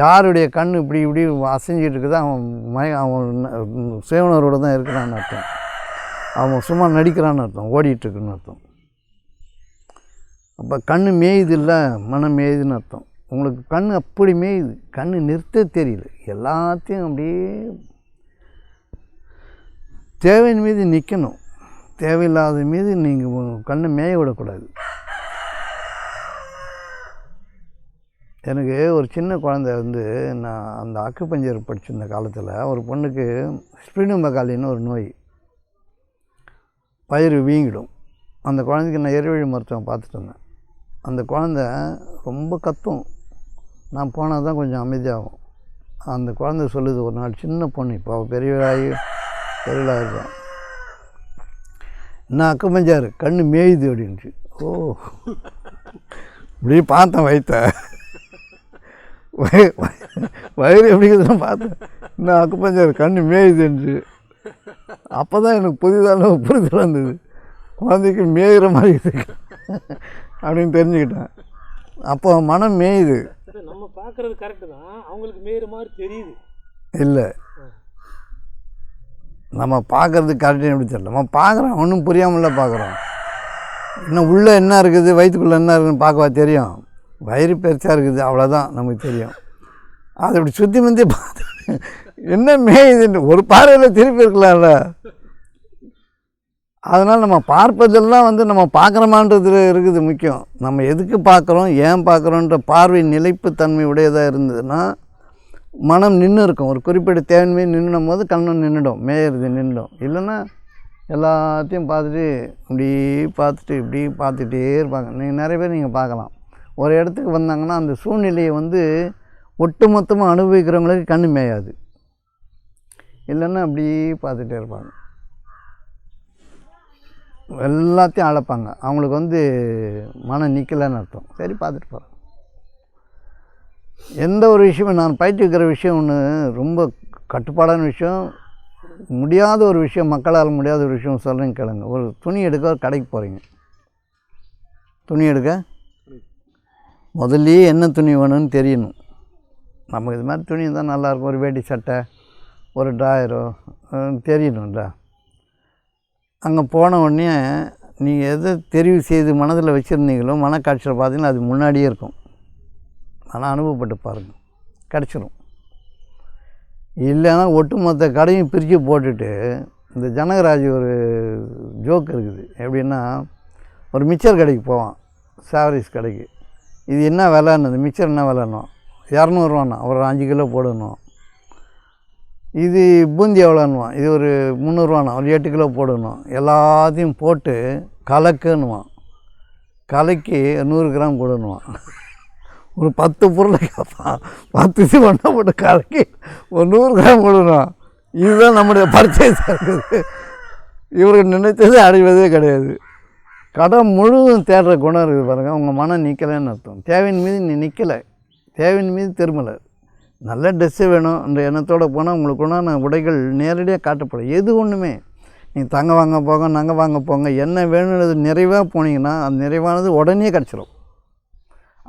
யாருடைய கண் இப்படி இப்படி அசைஞ்சிட்டு இருக்குதோ அவன் சேவனரோடு தான் இருக்கிறான்னு அர்த்தம். அவன் சும்மா நடிக்கிறான்னு அர்த்தம், ஓடிட்டுருக்குன்னு அர்த்தம். அப்போ கண் மேயுது இல்லை, மனம் மேயுதுன்னு அர்த்தம். உங்களுக்கு கண் அப்படி மேயுது, கண் நிறுத்த தெரியல. எல்லாத்தையும் அப்படியே தேவையின் மீது நிற்கணும். தேவையில்லாத மீது நீங்கள் கண்ணை மேய விடக்கூடாது. எனக்கு ஒரு சின்ன குழந்தை நான் அந்த அக்குபஞ்சர் படிச்சிருந்த காலத்தில் ஒரு பொண்ணுக்கு ஸ்பிரினுமகாலின்னு ஒரு நோய், வயிறு வீங்கிடும். அந்த குழந்தைக்கு நான் எரிவழி மருத்துவம் பார்த்துட்டு இருந்தேன். அந்த குழந்தை ரொம்ப கத்தும். நான் போனால் தான் கொஞ்சம் அமைதியாகும். அந்த குழந்தை சொல்லுது ஒரு நாள், சின்ன பொண்ணு, இப்போ அவள் பெரியவளாகி இருக்கான், என்ன அக்குபஞ்சாரு கண் மேயுது அப்படின்ட்டு. ஓ, இப்படி பார்த்தேன் வயிற்ற, வயிறு எப்படிதான் பார்த்தேன். என்ன அக்குபஞ்சாரு கண் மேயுதுன்ட்டு. அப்போ தான் எனக்கு புதிதான புரிதல் வந்தது. குழந்தைக்கு மேயிற மாதிரி இருக்கு அப்படின்னு தெரிஞ்சுக்கிட்டேன். அப்போ மனம் மேயுது. நம்ம பார்க்குறது கரெக்டு தான், அவங்களுக்கு மேயிற மாதிரி தெரியுது. இல்லை, நம்ம பார்க்குறது கரெக்டு எப்படி தெரியல. நம்ம பார்க்குறோம், ஒன்றும் புரியாமல பார்க்குறோம். இன்னும் உள்ளே என்ன இருக்குது, வயிற்றுக்குள்ளே என்ன இருக்குதுன்னு பார்க்கவா தெரியும்? வயிறு பெருசாக இருக்குது, அவ்வளோதான் நமக்கு தெரியும். அதை இப்படி சுற்றி முந்தி பார்த்து என்ன மேயுதுன்னு ஒரு பார்வையில் திருப்பி இருக்கலாம்ல. அதனால் நம்ம பார்ப்பதெல்லாம் நம்ம பார்க்குறோமான்றது இருக்குது முக்கியம். நம்ம எதுக்கு பார்க்குறோம், ஏன் பார்க்குறோன்ற பார்வை நிலைப்புத்தன்மை உடையதாக இருந்ததுன்னா மனம் நின்று இருக்கும். ஒரு குறிப்பிட்ட தேவையின்மை நின்றுடும் போது கண்ணம் நின்றுடும், மேயறது நின்றுடும். இல்லைன்னா எல்லாத்தையும் பார்த்துட்டு இப்படி பார்த்துட்டே இருப்பாங்க. நீங்கள் நிறைய பேர் நீங்கள் பார்க்கலாம், ஒரு இடத்துக்கு வந்தாங்கன்னா அந்த சூழ்நிலையை ஒட்டு மொத்தமாக அனுபவிக்கிறவங்களுக்கு கண்ணு மேயாது. இல்லைன்னா அப்படி பார்த்துட்டே இருப்பாங்க, எல்லாத்தையும் அழைப்பாங்க. அவங்களுக்கு மனம் நிற்கலைன்னு அர்த்தம். சரி, பார்த்துட்டு போகிறோம். எந்த ஒரு விஷயமும் நான் பயிற்சி வைக்கிற விஷயம் ஒன்று ரொம்ப கட்டுப்பாடான விஷயம், முடியாத ஒரு விஷயம், மக்களால் முடியாத ஒரு விஷயம் சொல்கிறேன்னு கேளுங்க. ஒரு துணி எடுக்க ஒரு கடைக்கு போகிறீங்க. துணி எடுக்க முதல்லையே என்ன துணி வேணும்னு தெரியணும். நமக்கு இது மாதிரி துணி இருந்தால் நல்லாயிருக்கும். ஒரு வேட்டி சட்டை, ஒரு ட்ராயரோ தெரியணும்ல. அங்கே போன உடனே நீங்கள் எதை தெரிவு செய்து மனதில் வச்சுருந்தீங்களோ, மனக்காட்சியில் பார்த்தீங்கன்னா அது முன்னாடியே இருக்கும். ஆனால் அனுபவப்பட்டு பாருங்கள், கிடச்சிரும். இல்லைன்னா ஒட்டுமொத்த கடையும் பிரித்து போட்டுட்டு, இந்த ஜனகராஜ் ஒரு ஜோக் இருக்குது. எப்படின்னா, ஒரு மிச்சர் கடைக்கு போவான், சாவரிஸ் கடைக்கு. இது என்ன விலைன்னு, இந்த மிச்சர் என்ன விலைன்னும், 200 ஒரு 5 கிலோ போடணும். இது பூந்தி எவ்வளோன்னுவான், இது ஒரு 300 ஒரு 8 கிலோ போடணும். எல்லாத்தையும் போட்டு கலக்குன்னுவான், கலக்கி 100 கிராம் போடணுவான். ஒரு 10 பொருளை கேட்பான், 10 இது ஒன்றா போட்டு கலக்கி ஒரு 100 கிராம் போடணும். இதுதான் நம்முடைய பர்ச்சேஸாக இருக்குது. இவருக்கு நினைத்தது அடைவதே கிடையாது. கடன் முழுவதும் தேடுற குணம் இருக்குது பாருங்கள். உங்கள் மனம் நிற்கலைன்னு அர்த்தம். தேவையின் மீது நீ நிற்கலை, தேவையின் மீது திரும்பலை. நல்ல ட்ரெஸ்ஸு வேணும் அந்த எண்ணத்தோடு போனால் உங்களுக்கு உண்டான உடைகள் நேரடியாக காட்டப்படும். எது ஒன்றுமே நீங்கள் தங்க வாங்க போங்க, நகை வாங்க போங்க, என்ன வேணுன்றது நிறைவாக போனீங்கன்னா அந்த நிறைவானது உடனே கிடச்சிரும்.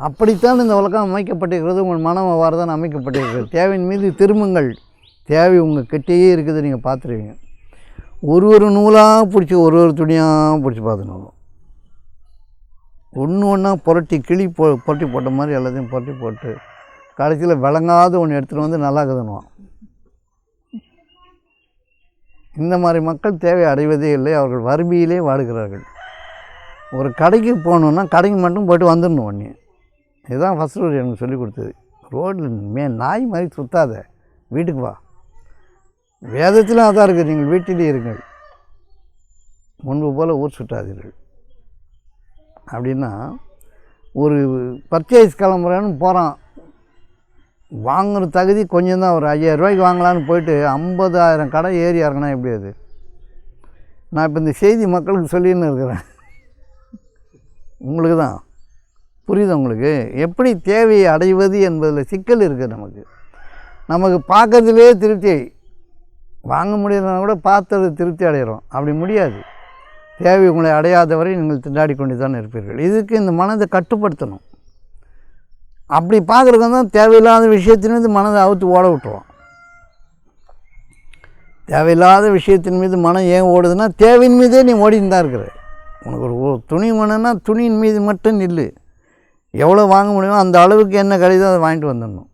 அப்படித்தான் இந்த உலகம் அமைக்கப்பட்டிருக்கிறது. உங்கள் மனம் அவ்வாறு தான் அமைக்கப்பட்டிருக்கிறது. தேவையின் மீது திரும்புங்கள். தேவை உங்கள் கிட்டேயே இருக்குது, நீங்கள் பார்த்துருவீங்க. ஒரு நூலாக பிடிச்சி ஒரு துணியாக பிடிச்சி பார்த்துக்கணும். ஒன்று ஒன்றா புரட்டி புரட்டி போட்ட மாதிரி எல்லாத்தையும் புரட்டி போட்டு கடைசியில் விளங்காத ஒன்று எடுத்துகிட்டு வந்து நல்லா இருக்குதுன்னுவான். இந்த மாதிரி மக்கள் தேவை அடைவதே இல்லை. அவர்கள் வறுமையிலே வாடுகிறார்கள். ஒரு கடைக்கு போகணுன்னா கடைக்கு மட்டும் போய்ட்டு வந்துடணும் ஒன்று. இதுதான் ஃபஸ்ட்டு ஒரு எனக்கு சொல்லிக் கொடுத்தது. ரோட்டில் நாய் மாதிரி சுற்றாத, வீட்டுக்கு வா. வேதத்திலும் அதான் இருக்குது, நீங்கள் வீட்டிலே இருங்கள், முன்பு போல் ஊர் சுற்றாதீர்கள். அப்படின்னா ஒரு பர்ச்சேஸ் கிளம்புறேன்னு போகிறான், வாங்குகிற தகுதி கொஞ்சம் தான், ஒரு 5000 ரூபாய்க்கு வாங்கலான்னு போயிட்டு 50,000 கடை ஏறி இறங்கினா எப்படி அது? நான் இப்போ இந்த செய்தி மக்களுக்கு சொல்லின்னு இருக்கிறேன், உங்களுக்கு தான் புரியுது. உங்களுக்கு எப்படி தேவையை அடைவது என்பதில் சிக்கல் இருக்குது. நமக்கு பார்க்கறதுலே திருப்தி, வாங்க முடியலன்னா கூட பார்த்தது திருப்தி அடைகிறோம். அப்படி முடியாது. தேவை உங்களை அடையாதவரை நீங்கள் திண்டாடி கொண்டு தான் இருப்பீர்கள். இதுக்கு இந்த மனதை கட்டுப்படுத்தணும். அப்படி பார்க்குறதுக்கு தான் தேவையில்லாத விஷயத்தின் மீது மனதை அவுத்து ஓட விட்டுருவோம். தேவையில்லாத விஷயத்தின் மீது மனம் ஏன் ஓடுதுன்னா தேவையின் மீதே நீ ஓடின்னு தான் இருக்கிற. உனக்கு ஒரு துணி வேணும்னா துணியின் மீது மட்டும் நில்லு. எவ்வளோ வாங்க முடியுமோ அந்த அளவுக்கு என்ன கிடையாது அதை வாங்கிட்டு வந்துடணும்.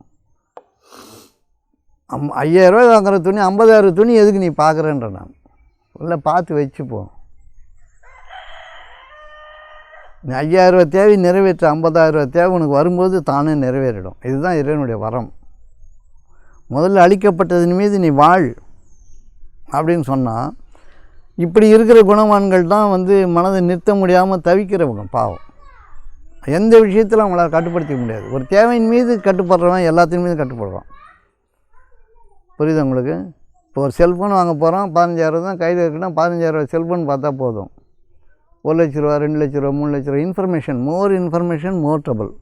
5000 ரூபாய் வாங்குகிற துணி 50,000 துணி எதுக்கு நீ பார்க்குறேன்ற? நான் இல்லை, பார்த்து வச்சுப்போம். நீ 5000 ரூபா தேவை நிறைவேற்ற 50,000 ரூபா தேவை உனக்கு வரும்போது தானே நிறைவேறிடும். இதுதான் இறைவனுடைய வரம். முதல்ல அளிக்கப்பட்டதன் மீது நீ வாழ் அப்படின்னு சொன்னால், இப்படி இருக்கிற குணவான்கள் தான் மனதை நிறுத்த முடியாமல் தவிக்கிறவங்க பாவம். எந்த விஷயத்தில் அவங்களால் கட்டுப்படுத்த முடியாது. ஒரு தேவையின் மீது கட்டுப்படுறவன் எல்லாத்தின் மீது கட்டுப்படுறான். புரியுது உங்களுக்கு? இப்போ ஒரு செல்ஃபோன் வாங்க போகிறோம், 15,000 தான் கையில் இருக்குன்னா 15,000 ரூபா செல்ஃபோன் பார்த்தா போதும். 1 லட்ச ரூபா, 2 லட்ச ரூபா, 3 லட்ச ரூபா. இன்ஃபர்மேஷன் மோர் ட்ரபிள்.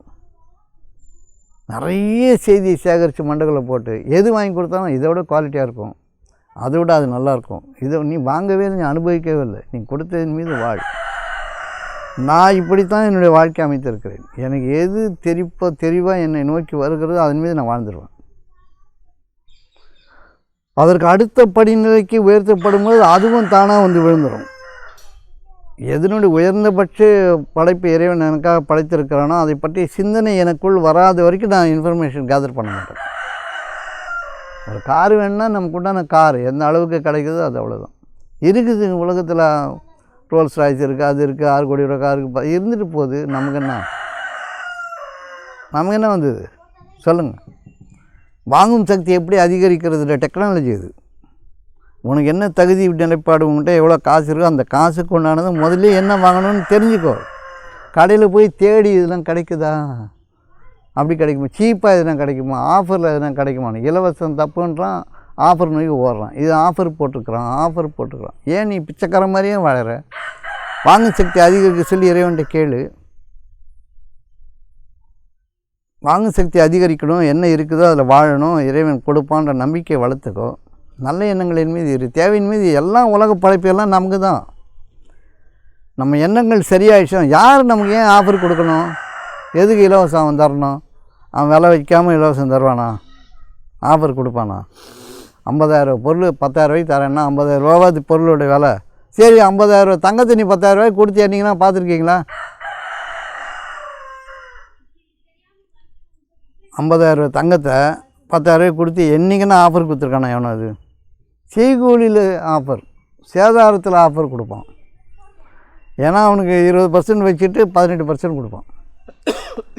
நிறைய செய்தியை சேகரித்து மண்டகளை போட்டு எது வாங்கி கொடுத்தாலும் இதை விட குவாலிட்டியாக இருக்கும், அதை விட அது நல்லாயிருக்கும். இதை நீ வாங்கவே இல்லை, நீ அனுபவிக்கவே இல்லை. நீ கொடுத்ததன் மீது வாழ். நான் இப்படித்தான் என்னுடைய வாழ்க்கை அமைத்திருக்கிறேன். எனக்கு எது தெரிவாக என்னை நோக்கி வருகிறதோ அதன் மீது நான் வாழ்ந்துடுவேன். அதற்கு அடுத்த படிநிலைக்கு உயர்த்தப்படும்போது அதுவும் தானாக விழுந்துடும். எதனுடைய உயர்ந்தபட்ச படைப்பு இறைவன் எனக்காக படைத்திருக்கிறானோ அதை பற்றி சிந்தனை எனக்குள் வராத வரைக்கும் நான் இன்ஃபர்மேஷன் கேதர் பண்ண மாட்டேன். ஒரு கார் வேணுன்னா நமக்கு உண்டான கார் எந்த அளவுக்கு கிடைக்குதோ அது அவ்வளோதான் இருக்குது. உலகத்தில் ரோல்ஸ் ராய்ஸ் இருக்குது, அது இருக்குது, 6 கோடி ரூபா காருக்கு இருந்துட்டு போகுது. நமக்கு என்ன வந்தது சொல்லுங்கள்? வாங்கும் சக்தி எப்படி அதிகரிக்கிறது? டெக்னாலஜி இது. உனக்கு என்ன தகுதி நிலைப்பாடு, உங்கள்கிட்ட எவ்வளோ காசு இருக்கோ அந்த காசுக்கு உண்டானது முதல்ல என்ன வாங்கணும்னு தெரிஞ்சுக்கோ. கடையில் போய் தேடி இதெல்லாம் கிடைக்குதா, அப்படி கிடைக்குமா, சீப்பாக எதுனா கிடைக்குமா, ஆஃபரில் எதுனா கிடைக்குமா, இலவசம் தப்புன்றான், ஆஃபர் நோக்கி ஓடுறான். இது ஆஃபர் போட்டுக்கிறான். ஏன் நீ பிச்சைக்கார மாதிரியே வாழற? வாங்கும் சக்தி அதிகரிக்க சொல்லி இறைவன்கிட்ட கேளு. வாங்கும் சக்தி அதிகரிக்கணும், என்ன இருக்குதோ அதில் வாழணும், இறைவன் கொடுப்பான்ற நம்பிக்கை வளர்த்துக்கோ. நல்ல எண்ணங்களின் மீது இரு. தேவையின் மீது எல்லாம் உலக படைப்பெல்லாம் நமக்கு தான். நம்ம எண்ணங்கள் சரியாயிடுச்சோம். யார் நமக்கு ஏன் ஆஃபர் கொடுக்கணும்? எதுக்கு இலவசம் அவன் தரணும்? அவன் விலை வைக்காமல் இலவசம் தருவானா? ஆஃபர் கொடுப்பானா? 50,000 பொருள் 10,000 தரேன்னா 50,000 பொருளோட விலை. சரி, 50,000 தங்கத்தை நீ 10,000 கொடுத்து ஏறினீங்கன்னா பார்த்துருக்கீங்களா? 50,000 தங்கத்தை 10,000 கொடுத்து என்றைக்குன்னா ஆஃபர் கொடுத்துருக்கானா எவனோ? அது செய்கூலியில் ஆஃபர், சேதாரத்தில் ஆஃபர் கொடுப்பான். ஏன்னா அவனுக்கு 20% வச்சுட்டு 18% கொடுப்பான்.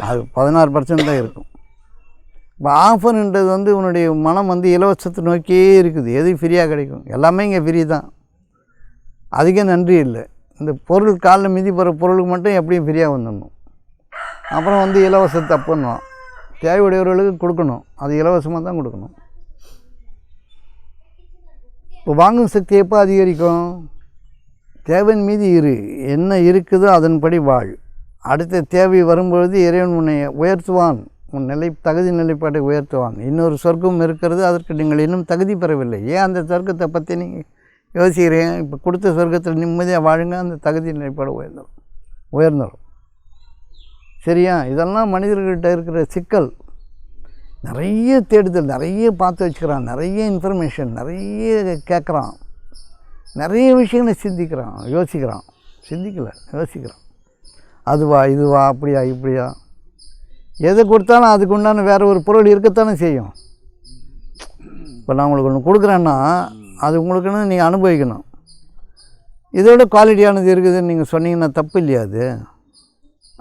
அது 16% தான் இருக்கும். இப்போ ஆஃபர்ன்றது வந்து உன்னுடைய மனம் வந்து இலவசத்தை நோக்கியே இருக்குது. எது ஃப்ரீயாக கிடைக்கும்? எல்லாமே இங்கே ஃப்ரீ தான். அதுக்கே நன்றி இல்லை. இந்த பொருள் காலில் மிதி போகிற பொருளுக்கு மட்டும் எப்படியும் ஃப்ரீயாக வந்துடணும். அப்புறம் வந்து இலவச தப்புன்னுவான். தேவையுடையவர்களுக்கு கொடுக்கணும், அது இலவசமாக தான் கொடுக்கணும். இப்போ வாங்கும் சக்தி எப்போ அதிகரிக்கும்? தேவையின் மீது இரு, என்ன இருக்குதோ அதன்படி வாழ். அடுத்த தேவை வரும்பொழுது இறைவன் உன்னை உயர்த்துவான், உன் தகுதி நிலைப்பாட்டை உயர்த்துவான். இன்னொரு சொர்க்கம் இருக்கிறது, அதற்கு நீங்கள் இன்னும் தகுதி பெறவில்லை. ஏன் அந்த சொர்க்கத்தை பற்றி நீங்கள் யோசிக்கிறீங்க? இப்போ கொடுத்த சொர்க்கத்தில் நிம்மதியாக வாழுங்க, அந்த தகுதி நிலைப்பாடு உயர்ந்துடும். சரியா? இதெல்லாம் மனிதர்கிட்ட இருக்கிற சிக்கல். நிறைய தேடுதல், நிறைய பார்த்து வச்சுக்கிறான், நிறைய இன்ஃபர்மேஷன் நிறைய கேட்குறான், நிறைய விஷயங்களை யோசிக்கிறான். யோசிக்கிறான். அதுவா இதுவா, அப்படியா இப்படியா, எதை கொடுத்தாலும் அதுக்கு உண்டான வேறு ஒரு பொருள் இருக்கத்தானே செய்யும். இப்போ நான் உங்களுக்கு ஒன்று கொடுக்குறேன்னா அது உங்களுக்குன்னு நீங்கள் அனுபவிக்கணும். இதோட குவாலிட்டியானது இருக்குதுன்னு நீங்கள் சொன்னீங்கன்னா தப்பு இல்லையா?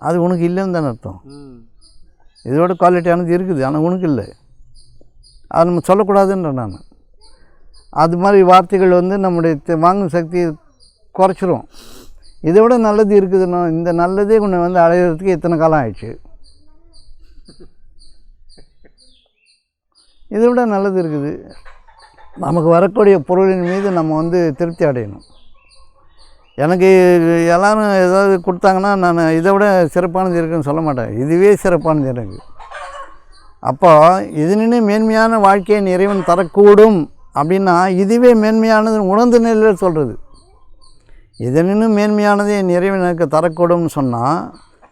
அது உனக்கு இல்லைன்னு தானே அர்த்தம். இதோட குவாலிட்டியானது இருக்குது, ஆனால் உனக்கு இல்லை. அது நம்ம சொல்லக்கூடாதுன்ற நான். அது மாதிரி வார்த்தைகள் வந்து நம்முடைய வாங்கும் சக்தியை குறைச்சிரும். இதை விட நல்லது இருக்குதுன்னா, இந்த நல்லதே கொண்டு வந்து அடையிறதுக்கு எத்தனை காலம் ஆயிடுச்சு. இதை விட நல்லது இருக்குது. நமக்கு வரக்கூடிய பொருளின் மீது நம்ம வந்து திருப்தி அடையணும். எனக்கு எல்லோரும் ஏதாவது கொடுத்தாங்கன்னா நான் இதை விட சிறப்பானது இருக்குதுன்னு சொல்ல மாட்டேன். இதுவே சிறப்பானது எனக்கு. அப்போ இதனே மேன்மையான வாழ்க்கையை இறைவன் தரக்கூடும் அப்படின்னா இதுவே மேன்மையானது உணர்ந்த நிலையில் சொல்கிறது. இதனினும் மேன்மையானது என் இறைவன் எனக்கு தரக்கூடும்னு சொன்னால்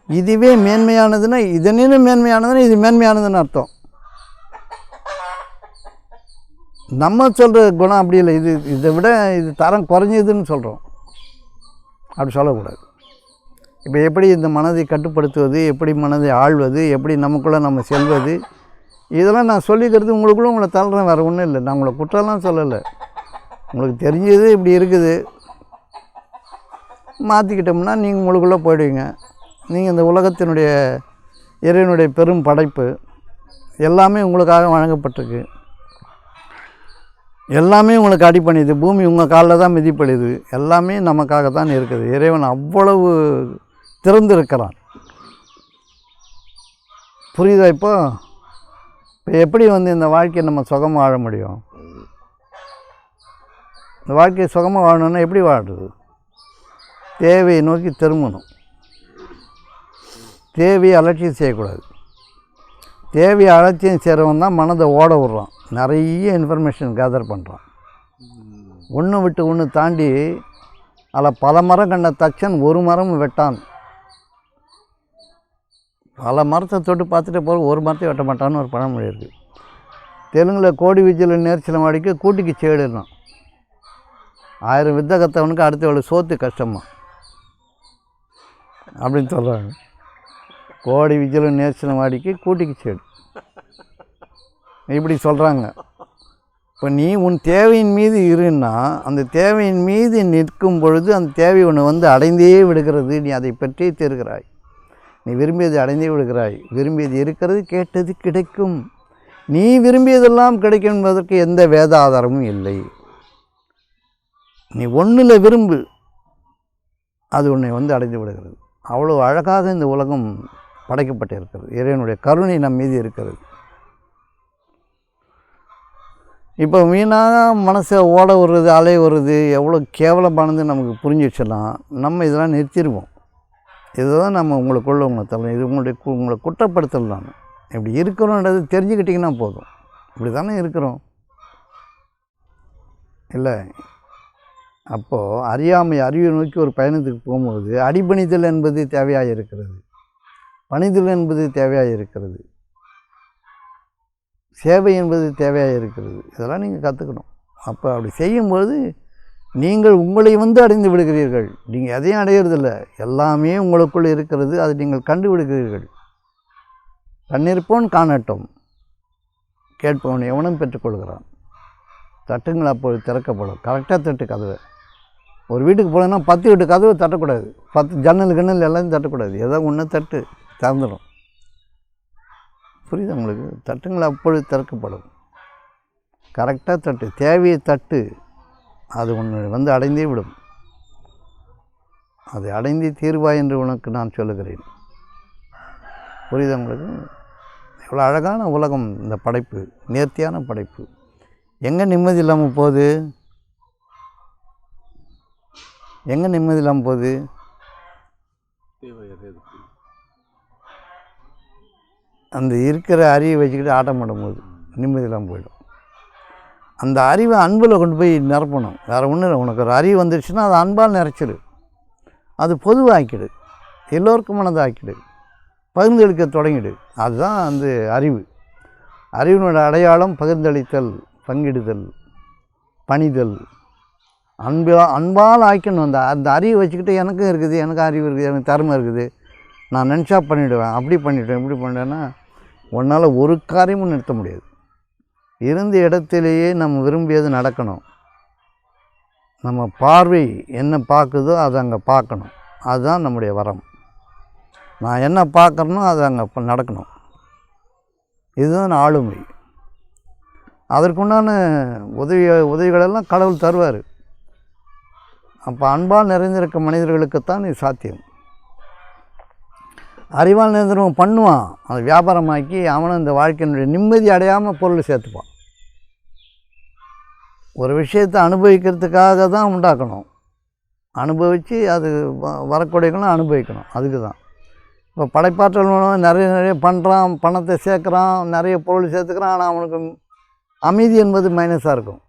இதுவே மேன்மையானதுன்னா இதனினும் மேன்மையானதுன்னா இது மேன்மையானதுன்னு அர்த்தம். நம்ம சொல்கிற குணம் அப்படி இல்லை. இதை விட இது தரம் குறைஞ்சதுன்னு சொல்கிறோம். அப்படி சொல்லக்கூடாது. இப்போ எப்படி இந்த மனதை கட்டுப்படுத்துவது, எப்படி மனதை ஆள்வது, எப்படி நமக்குள்ளே நம்ம செல்வது, இதெல்லாம் நான் சொல்லிக்கிறது உங்களுக்குள்ளே உங்களை தள்ளுறேன், வேறு ஒன்றும் இல்லை. நான் உங்களை குற்றம்லாம் சொல்லலை. உங்களுக்கு தெரிஞ்சது இப்படி இருக்குது, மாற்றிக்கிட்டோம்னா நீங்கள் உங்களுக்குள்ளே போயிடுவீங்க. நீங்கள் இந்த உலகத்தினுடைய இறைவனுடைய பெரும் படைப்பு, எல்லாமே உங்களுக்காக வழங்கப்பட்டிருக்கு. எல்லாமே உங்களுக்கு அடிப்பணிது. பூமி உங்கள் காலில் தான் மிதிப்படுது. எல்லாமே நமக்காக தான் இருக்குது. இறைவன் அவ்வளவு திறந்திருக்கிறான். புரியுதா? இப்போ எப்படி வந்து இந்த வாழ்க்கையை நம்ம சுகமாக வாழ முடியும்? இந்த வாழ்க்கையை சுகமாக வாழணுன்னா எப்படி வாழுறது? தேவையை நோக்கி திரும்பணும். தேவையை அலட்சியம் செய்யக்கூடாது. தேவையை அலட்சியம் செய்கிறவன் தான் மனதை ஓட விட்றான். நிறைய இன்ஃபர்மேஷன் கேதர் பண்ணுறான். ஒன்று விட்டு ஒன்று தாண்டி அதில் பல மரம் கண்ட தச்சன் ஒரு மரம் வெட்டான். பல மரத்தை தொட்டு பார்த்துட்டு போகிற ஒரு மரத்தை வெட்ட மாட்டான்னு ஒரு பழமொழி இருக்குது. தெலுங்கில் கோடி விஜயில் நேர்ச்சிலம் வாடிக்கு கூட்டிக்கு சேடுனான். 1000 வித்தை கற்றவனுக்கு அடுத்தவளை சோத்து கஷ்டமா அப்படின்னு சொல்கிறாங்க. கோடி விஜயில் நேர்ச்சிலம் வாடிக்கு கூட்டிக்கு சேடு இப்படி சொல்கிறாங்க. இப்போ நீ உன் தேவையின் மீது இருன்னா அந்த தேவையின் மீது நிற்கும் பொழுது அந்த தேவை ஒன்று வந்து அடைந்தே விடுகிறது. நீ அதை பற்றி தெரிகிறாய். நீ விரும்பியதை அடைந்தே விடுகிறாய். விரும்பியது இருக்கிறது, கேட்டது கிடைக்கும். நீ விரும்பியதெல்லாம் கிடைக்கும் என்பதற்கு எந்த வேத ஆதாரமும் இல்லை. நீ ஒன்றில் விரும்பு, அது உன்னை வந்து அடைந்து விடுகிறது. அவ்வளோ அழகாக இந்த உலகம் படைக்கப்பட்டிருக்கிறது. இறைவனுடைய கருணை நம் மீது இருக்கிறது. இப்போ வீணாக மனசை ஓட விடுறது, அலை வருது, எவ்வளோ கேவலமானது நமக்கு புரிஞ்சிடுச்சுன்னா நம்ம இதெல்லாம் நிறுத்திடுவோம். இதுதான் நம்ம உங்களுக்குள்ள உங்களை தரலாம். இது உங்களை குற்றப்படுத்தல். நான் இப்படி இருக்கிறோன்றது தெரிஞ்சுக்கிட்டிங்கன்னா போதும். இப்படி தானே இருக்கிறோம் இல்லை? அப்போது அறியாமை அறிவை நோக்கி ஒரு பயணத்துக்கு போகும்போது அடிபணிதல் என்பது தேவையாக இருக்கிறது, பணிதல் என்பது தேவையாக இருக்கிறது, சேவை என்பது தேவையாக இருக்கிறது. இதெல்லாம் நீங்கள் கற்றுக்கணும். அப்போ அப்படி செய்யும்போது நீங்கள் உங்களை அடைந்து விடுகிறீர்கள். நீங்கள் எதையும் அடையிறதில்லை, எல்லாமே உங்களுக்குள் இருக்கிறது. அதை நீங்கள் கண்டு விடுகிறீர்கள். கண்ணிருப்போன் காணட்டும், கேட்பவன் எவனும் பெற்றுக்கொள்கிறான். தட்டுங்கள் அப்போது திறக்கப்படும். கரெக்டாக தட்டு கதவை. ஒரு வீட்டுக்கு போனோன்னா 10 வீட்டு கதவை தட்டக்கூடாது, 10 ஜன்னல் எல்லாத்தையும் தட்டக்கூடாது. ஏதோ ஒன்று தட்டு திறந்துடும். புரியுது உங்களுக்கு? தட்டுங்கள் அப்பொழுது திறக்கப்படும். கரெக்டாக தட்டு, தேவையை தட்டு. அது ஒன்று அடைந்தே விடும். அதை அடைந்தே தீர்வாய் என்று உனக்கு நான் சொல்லுகிறேன். புரியுது உங்களுக்கு? எவ்வளோ அழகான உலகம் இந்த படைப்பு, நேர்த்தியான படைப்பு. எங்கே நிம்மதி இல்லாமல் போகுது? எங்கே நிம்மதி இல்லாமல் போகுது? அந்த இருக்கிற அறிவை வச்சுக்கிட்டு ஆட்டம் பண்ணும்போது நிம்மதி இல்லாமல் போயிடும். அந்த அறிவை அன்பில் கொண்டு போய் நிரப்பணும். வேறு ஒன்றும் இல்லை. உனக்கு ஒரு அறிவு வந்துடுச்சுன்னா அது அன்பால் நிறைச்சிடு. அது பொதுவாக்கிடு, எல்லோருக்கும் ஆக்கிடு, பகிர்ந்தளிக்க தொடங்கிடு. அதுதான் அந்த அறிவு. அறிவினோட அடையாளம் பகிர்ந்தளித்தல், பங்கிடுதல், பணிதல், அன்பால் ஆக்கணும். அந்த அறிவை வச்சுக்கிட்டு எனக்கும் இருக்குது, எனக்கும் அறிவு இருக்குது, எனக்கு திறமை இருக்குது, நான் நினச்சா பண்ணிவிடுவேன், அப்படி பண்ணிவிடுவேன், இப்படி பண்ணிட்டேன்னா உன்னால் ஒரு காரியமும் நிறுத்த முடியாது. இருந்த இடத்திலேயே நம்ம விரும்பியது நடக்கணும். நம்ம பார்வை என்ன பார்க்குதோ அதை அங்கே பார்க்கணும். அதுதான் நம்முடைய வரம். நான் என்ன பார்க்குறேனோ அது அங்கே நடக்கணும். இதுதான் ஆளுமை. அதற்குண்டான உதவிகளெல்லாம் கடவுள் தருவார். அப்போ அன்பால் நிறைந்திருக்க மனிதர்களுக்குத்தான் இது சாத்தியம். அறிவால் நிறைந்தவன் பண்ணுவான், அதை வியாபாரமாக்கி அவனும் இந்த வாழ்க்கையினுடைய நிம்மதி அடையாமல் பொருள் சேர்த்துப்பான். ஒரு விஷயத்தை அனுபவிக்கிறதுக்காக தான் உண்டாக்கணும். அனுபவித்து அது வரக்கூடியவங்களும் அனுபவிக்கணும். அதுக்கு தான் இப்போ படைப்பாற்றல் நிறைய பண்ணுறான், பணத்தை சேர்க்குறான், நிறைய பொருள் சேர்த்துக்கிறான். ஆனால் அவனுக்கு அமைதி என்பது மைனஸாக இருக்கும்.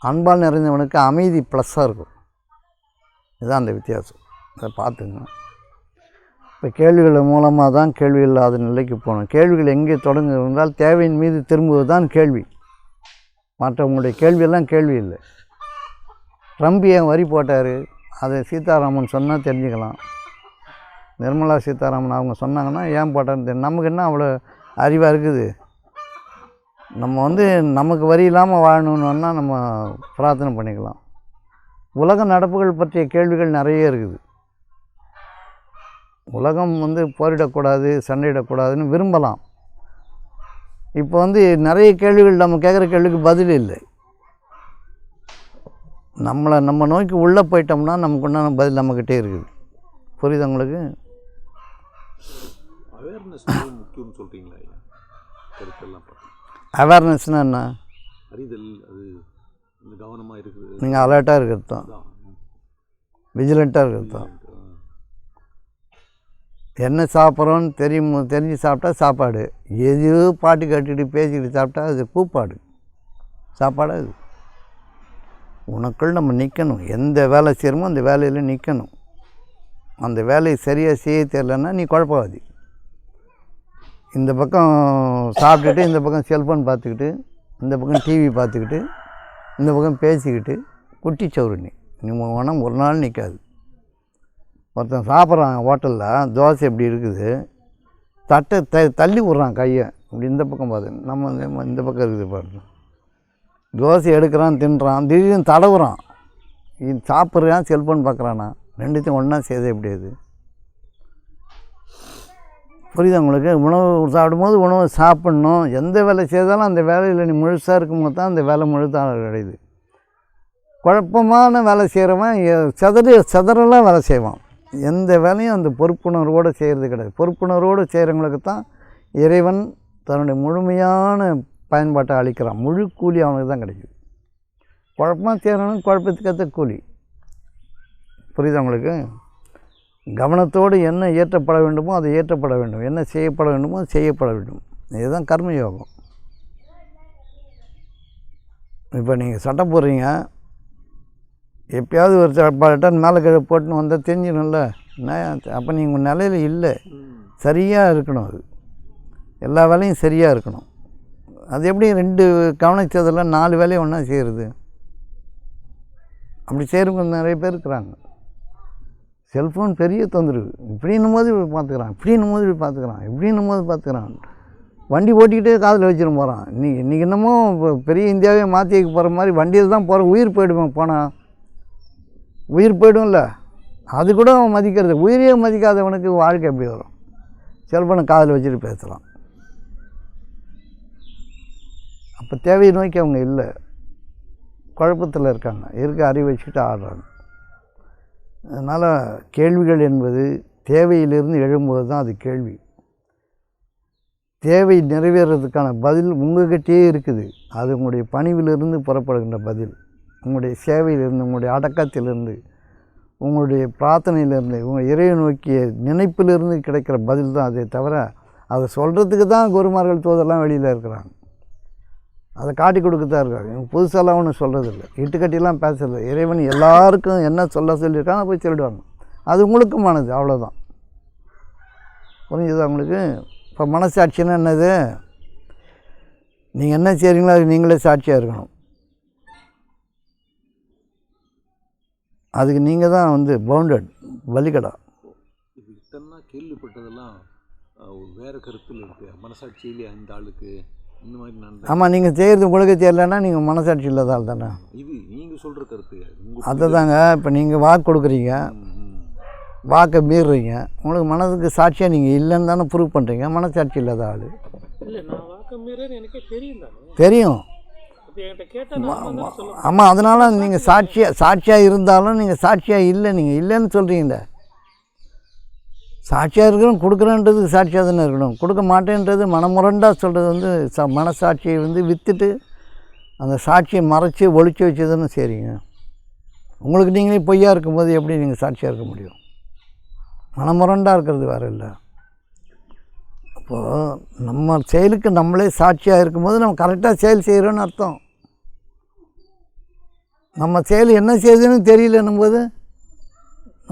அன்பால் நிறைந்தவனுக்கு அமைதி ப்ளஸ்ஸாக இருக்கும். இதுதான் அந்த வித்தியாசம். அதை பார்த்துங்க. இப்போ கேள்விகள் மூலமாக தான் கேள்வி இல்லாத நிலைக்கு போகணும். கேள்விகள் எங்கே தொடங்கு என்றால் தேவையின் மீது திரும்புவது தான் கேள்வி. மற்றவங்களுடைய கேள்வியெல்லாம் கேள்வி இல்லை. ட்ரம்ப் ஏன் வரி போட்டார், அதை சீதாராமன் சொன்னால் தெரிஞ்சுக்கலாம். நிர்மலா சீதாராமன் அவங்க சொன்னாங்கன்னா ஏன் போட்டான்னு தெரியும். நமக்கு என்ன அவ்வளோ அறிவாக இருக்குது? நம்ம நமக்கு வரி இல்லாமல் வாழணுன்னா நம்ம பிரார்த்தனை பண்ணிக்கலாம். உலக நடப்புகள் பற்றிய கேள்விகள் நிறைய இருக்குது. உலகம் போரிடக்கூடாது, சண்டையிடக்கூடாதுன்னு விரும்பலாம். இப்போ நிறைய கேள்விகள் நம்ம கேட்குற கேள்விக்கு பதில் இல்லை. நம்ம நோக்கி உள்ளே போயிட்டோம்னா நமக்கு உண்டான பதில் நம்மக்கிட்டே இருக்குது. புரியுது உங்களுக்கு? அவேர்னஸ்னால் என்ன? அறிதல், அது கவனமாக இருக்குது, நீங்கள் அலர்ட்டாக இருக்கிறது தான், விஜிலண்ட்டாக இருக்கிறது தான். என்ன சாப்பிட்றோன்னு தெரிஞ்சு சாப்பிட்டா சாப்பாடு, எதையோ பாட்டு கட்டிக்கிட்டு பேசிக்கிட்டு சாப்பிட்டா அது பூப்பாடு. சாப்பாடாக அது உனக்குள் நம்ம நிற்கணும். எந்த வேலை செய்கிறோமோ அந்த வேலையில் நிற்கணும். அந்த வேலையை சரியாக செய்ய தெரியலன்னா நீ குழப்பவாதி. இந்த பக்கம் சாப்பிட்டுட்டு இந்த பக்கம் செல்ஃபோன் பார்த்துக்கிட்டு, இந்த பக்கம் டிவி பார்த்துக்கிட்டு, இந்த பக்கம் பேசிக்கிட்டு குட்டிச்சவரு நீ மனம் ஒரு நாள் நிற்காது. ஒருத்தன் சாப்பிட்றான் ஹோட்டலில், தோசை எப்படி இருக்குது, தட்டை தள்ளி விட்றான் கையை, இப்படி இந்த பக்கம் பார்த்து நம்ம இந்த பக்கம் இருக்குது பாருங்க. தோசை எடுக்கிறான், தின்றான், திடீர்னு தடவுறான், இது சாப்பிட்றான், செல்ஃபோன் பார்க்குறானா, ரெண்டுத்தையும் ஒன்றா செய்த எப்படி அது? புரியுதா உங்களுக்கு? உணவு சாப்பிடும்போது உணவை சாப்பிட்ணும். எந்த வேலை செய்தாலும் அந்த வேலையில் நீ முழுசாக இருக்கும்போது தான் அந்த வேலை முழுதாக கிடையாது. குழப்பமான வேலை செய்கிறவன் செதறலாம் வேலை செய்வான். எந்த வேலையும் அந்த பொறுப்புணர்வோடு செய்கிறது கிடையாது. பொறுப்புணர்வோடு செய்கிறவங்களுக்கு தான் இறைவன் தன்னுடைய முழுமையான பயன்பாட்டை அளிக்கிறான். முழு கூலி அவனுக்கு தான் கிடைக்குது. குழப்பமாக செய்கிறவனுக்கு குழப்பத்துக்கேற்ற கூலி. புரியுதா உங்களுக்கு? கவனத்தோடு என்ன ஏற்றப்பட வேண்டுமோ அது ஏற்றப்பட வேண்டும், என்ன செய்யப்பட வேண்டுமோ அது செய்யப்பட வேண்டும். இதுதான் கர்மயோகம். இப்போ நீங்கள் சட்டை போடுறீங்க, எப்பயாவது ஒரு டன் மேலே கீழே போட்டுன்னு வந்தால் தெரிஞ்சிடும்ல. அப்போ நீங்கள் உங்கள் நிலையில் இல்லை, சரியாக இருக்கணும். அது எல்லா வேலையும் சரியாக இருக்கணும். அது எப்படி 2 கவனிச்சதெல்லாம் 4 வேலையை ஒன்றா செய்கிறது? அப்படி செய்கிறவங்க நிறைய பேர் இருக்கிறாங்க. செல்ஃபோன் பெரிய தொந்தரவு. இப்படின்னும் போது இப்படி பார்த்துக்கிறான், இப்படின்னும் போது இப்படி பார்த்துக்கிறான், இப்படின்னும் போது பார்த்துக்கிறான். வண்டி ஓட்டிக்கிட்டே காதில் வச்சுட்டு போகிறான். இன்றைக்கி என்னமோ இப்போ பெரிய இந்தியாவே மாற்றி வைக்க போகிற மாதிரி வண்டியில் தான் போகிற. உயிர் போய்டுவேன் போனால், உயிர் போய்டும்ல. அது கூட அவன் மதிக்கிறது. உயிரையே மதிக்காதவனுக்கு வாழ்க்கை எப்படி வரும்? செல்ஃபோனை காதில் வச்சுட்டு பேசலாம். அப்போ தேவையை நோக்கி அவங்க இல்லை, குழப்பத்தில் இருக்காங்க. இருக்க அறிவை வச்சுக்கிட்டு ஆடுறாங்க. அதனால் கேள்விகள் என்பது தேவையிலிருந்து எழும்போது தான் அது கேள்வி. தேவை நிறைவேறதுக்கான பதில் உங்கள்கிட்டயே இருக்குது. அது உங்களுடைய பணிவிலிருந்து புறப்படுகின்ற பதில், உங்களுடைய சேவையிலிருந்து, உங்களுடைய அடக்கத்திலிருந்து, உங்களுடைய பிரார்த்தனையிலிருந்து, உங்கள் இறையை நோக்கிய நினைப்பிலிருந்து கிடைக்கிற பதில் தான். அதே தவிர அதை சொல்கிறதுக்கு தான் குருமார்கள் தூதெல்லாம் வெளியில் இருக்கிறாங்க. அதை காட்டி கொடுக்கத்தான் இருக்காங்க. இவங்க புதுசாலாம் ஒன்றும் சொல்கிறதில்ல, இட்டுக்கட்டிலாம் பேசுறது. இறைவன் எல்லாருக்கும் என்ன சொல்லியிருக்காங்க போய் சொல்லிடுவாங்க. அது உங்களுக்குமானது, அவ்வளோதான். புரிஞ்சுதா உங்களுக்கு? இப்போ மனசாட்சின்னா என்னது? நீங்கள் என்ன செய்கிறீங்களோ அது நீங்களே சாட்சியாக இருக்கணும். அதுக்கு நீங்கள் தான் பவுண்டட், வலிக்கடா. இது இத்தனை கேள்விப்பட்டதெல்லாம் வேறு கருத்தில் இருக்குது. மனசாட்சியிலே அந்த ஆளுக்கு இந்த மாதிரி நான் ஆமாம், நீங்கள் செய்கிறது உங்களுக்கு தெரியலன்னா நீங்கள் மனசாட்சி இல்லாத ஆள் தானே. இது நீங்கள் சொல்கிற கருத்து அதை தாங்க. இப்போ நீங்கள் வாக்கு கொடுக்குறீங்க, வாக்கை மீறுறீங்க, உங்களுக்கு மனதுக்கு சாட்சியாக நீங்கள் இல்லைன்னு தானே ப்ரூவ் பண்ணுறீங்க. மனசாட்சி இல்லாத ஆள். இல்லை, நான் வாக்கு மீறேன்னு எனக்கே தெரியும் தானே. தெரியும். ஆமாம், அதனால் நீங்கள் சாட்சியாக இருந்தாலும் நீங்கள் சாட்சியாக இல்லை, நீங்கள் இல்லைன்னு சொல்கிறீங்களே. சாட்சியாக இருக்கிறோம், கொடுக்குறேன்றது சாட்சியாக தானே இருக்கணும். கொடுக்க மாட்டேன்றது மனமுரண்டாக சொல்கிறது மனசாட்சியை விற்றுட்டு அந்த சாட்சியை மறைச்சி ஒழிச்சு வச்சதுன்னு சரிங்க. உங்களுக்கு நீங்களே பொய்யா இருக்கும்போது எப்படி நீங்கள் சாட்சியாக இருக்க முடியும்? மனமுரண்டாக இருக்கிறது வேறு இல்லை. அப்போது நம்ம செயலுக்கு நம்மளே சாட்சியாக இருக்கும்போது நம்ம கரெக்டாக செயல் செய்கிறோன்னு அர்த்தம். நம்ம செயல் என்ன செய்யுதுன்னு தெரியலன்னும் போது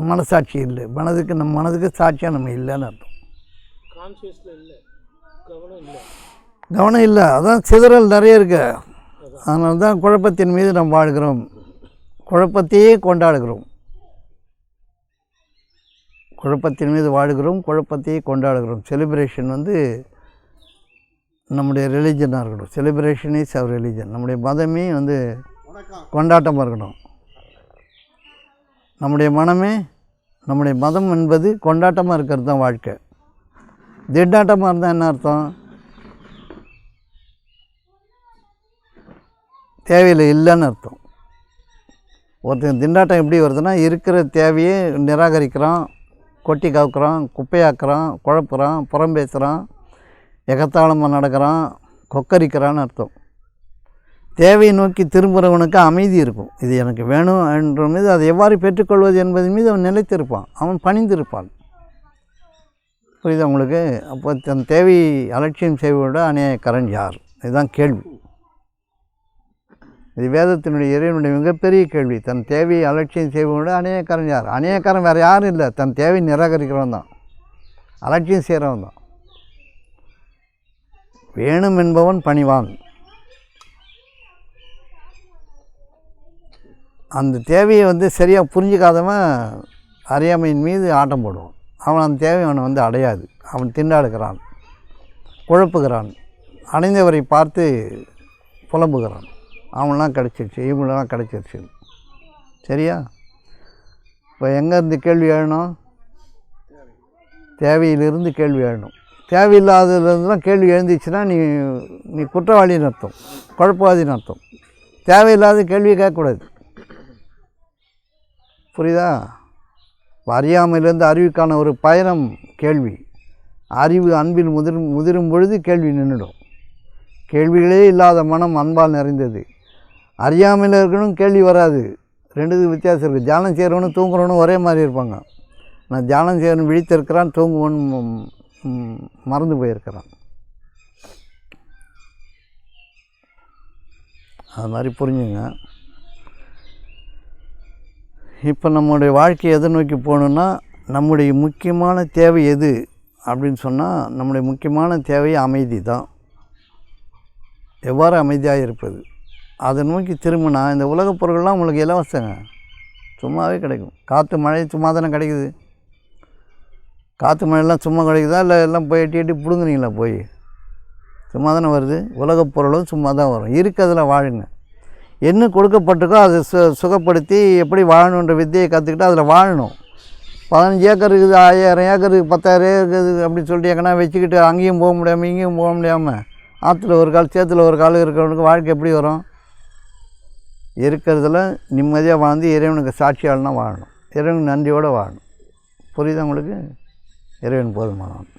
மனசாட்சி இல்லை. நம்ம மனதுக்கு சாட்சியாக நம்ம இல்லைன்னு அர்த்தம். கவனம் இல்லை, அதான் சிதறல் நிறைய இருக்கு. அதனால தான் குழப்பத்தின் மீது நம்ம வாழ்கிறோம், குழப்பத்தையே கொண்டாடுகிறோம். குழப்பத்தின் மீது வாழ்கிறோம், குழப்பத்தையே கொண்டாடுகிறோம். செலிப்ரேஷன் நம்முடைய ரிலீஜனாக இருக்கட்டும். Celebration is our religion. நம்முடைய மதமே கொண்டாட்டமாக இருக்கணும். நம்முடைய மதம் என்பது கொண்டாட்டமாக இருக்கிறது தான் வாழ்க்கை. திண்டாட்டமாக இருந்தால் என்ன அர்த்தம்? தேவையில் இல்லைன்னு அர்த்தம். ஒருத்தன் திண்டாட்டம் எப்படி வருதுன்னா, இருக்கிற தேவையை நிராகரிக்கிறான், கொட்டி கவுக்குறான், குப்பையாக்குறான், குழப்புறான், புறம் பேசுகிறான், எகத்தாளமாக நடக்கிறான், கொக்கரிக்கிறான்னு அர்த்தம். தேவையை நோக்கி திரும்புகிறவனுக்கு அமைதி இருக்கும். இது எனக்கு வேணும் என்ற மீது அதை எவ்வாறு பெற்றுக்கொள்வது என்பதன் மீது அவன் நிலைத்திருப்பான், அவன் பணிந்திருப்பான். புரியுது உங்களுக்கு? அப்போ தன் தேவை அலட்சியம் செய்வதோட அநியாயக்காரன் யார்? இதுதான் கேள்வி. இது வேதத்தினுடைய இறைவனுடைய மிகப்பெரிய கேள்வி. தன் தேவையை அலட்சியம் செய்வதோட அநியாயக்காரன் யார்? அநியாயக்காரன் வேறு யாரும் இல்லை, தன் தேவை நிராகரிக்கிறவன் தான், அலட்சியம் செய்கிறவன் தான். வேணும் என்பவன் பணிவான். அந்த தேவையை சரியாக புரிஞ்சிக்காதவன் அறியாமையின் மீது ஆட்டம் போடுவான். அவன் அந்த தேவை அவனை அடையாது. அவன் திண்டாடுகிறான், குழப்புகிறான், அடைந்தவரை பார்த்து புலம்புகிறான். அவன்லாம் கிடச்சிருச்சு, இவங்களெல்லாம் கிடச்சிருச்சு. சரியா? இப்போ எங்கேருந்து கேள்வி எழணும்? தேவையிலிருந்து கேள்வி எழணும். தேவையில்லாததுலேருந்து தான் கேள்வி எழுந்துச்சுன்னா நீ குற்றவாளின்னு அர்த்தம், குழப்பவாதின்னு அர்த்தம். தேவையில்லாத கேள்வியை கேட்கக்கூடாது. புரியுதா? அறியாமையிலேருந்து அறிவுக்கான ஒரு பயணம் கேள்வி. அறிவு அன்பில் முதிரும் பொழுது கேள்வி நின்றுடும். கேள்விகளே இல்லாத மனம் அன்பால் நிறைந்தது. அறியாமையில் இருக்கணும், கேள்வி வராது. ரெண்டுத்துக்கு வித்தியாசம் இருக்குது. தியானம் செய்கிறவனும் தூங்குறவனும் ஒரே மாதிரி இருப்பாங்க. நான் தியானம் செய்யணும் விழித்திருக்கிறான், தூங்குவோன்னு மறந்து போயிருக்கிறான். அது மாதிரி புரிஞ்சுங்க. இப்போ நம்முடைய வாழ்க்கை எதை நோக்கி போகணுன்னா, நம்முடைய முக்கியமான தேவை எது அப்படின்னு சொன்னால், நம்முடைய முக்கியமான தேவை அமைதி தான். எவ்வாறு அமைதியாக இருப்பது, அதை நோக்கி திரும்பினா இந்த உலகப் பொருள்லாம் உங்களுக்கு இலவசங்க, சும்மாவே கிடைக்கும். காற்று மழை சும்மா தானே கிடைக்குது. காற்று மழைலாம் சும்மா கிடைக்குதா, இல்லை எல்லாம் போய் எட்டி எட்டி பிடுங்குறீங்களா? போய் சும்மா தானே வருது. உலகப் பொருளும் சும்மா தான் வரும். இருக்கிறதில் வாழுங்க. என்ன கொடுக்கப்பட்டிருக்கோ அதை சுகப்படுத்தி எப்படி வாழணுன்ற வித்தையை கற்றுக்கிட்டு அதில் வாழணும். 15 ஏக்கர் இருக்குது, 1000 ஏக்கர், 10,000 இருக்குது அப்படின்னு சொல்லிட்டு எங்கன்னா வச்சுக்கிட்டு அங்கேயும் போக முடியாமல் இங்கேயும் போக முடியாமல் ஆற்றுல ஒரு கால் சேத்துல ஒரு கால் இருக்கிறவனுக்கு வாழ்க்கை எப்படி வரும்? இருக்கிறதுல நிம்மதியாக வாழ்ந்து இறைவனுக்கு சாட்சியாளனாக வாழணும். இறைவனுக்கு நன்றியோடு வாழணும். புரியுதா உங்களுக்கு? இறைவன் போதுமானவன்.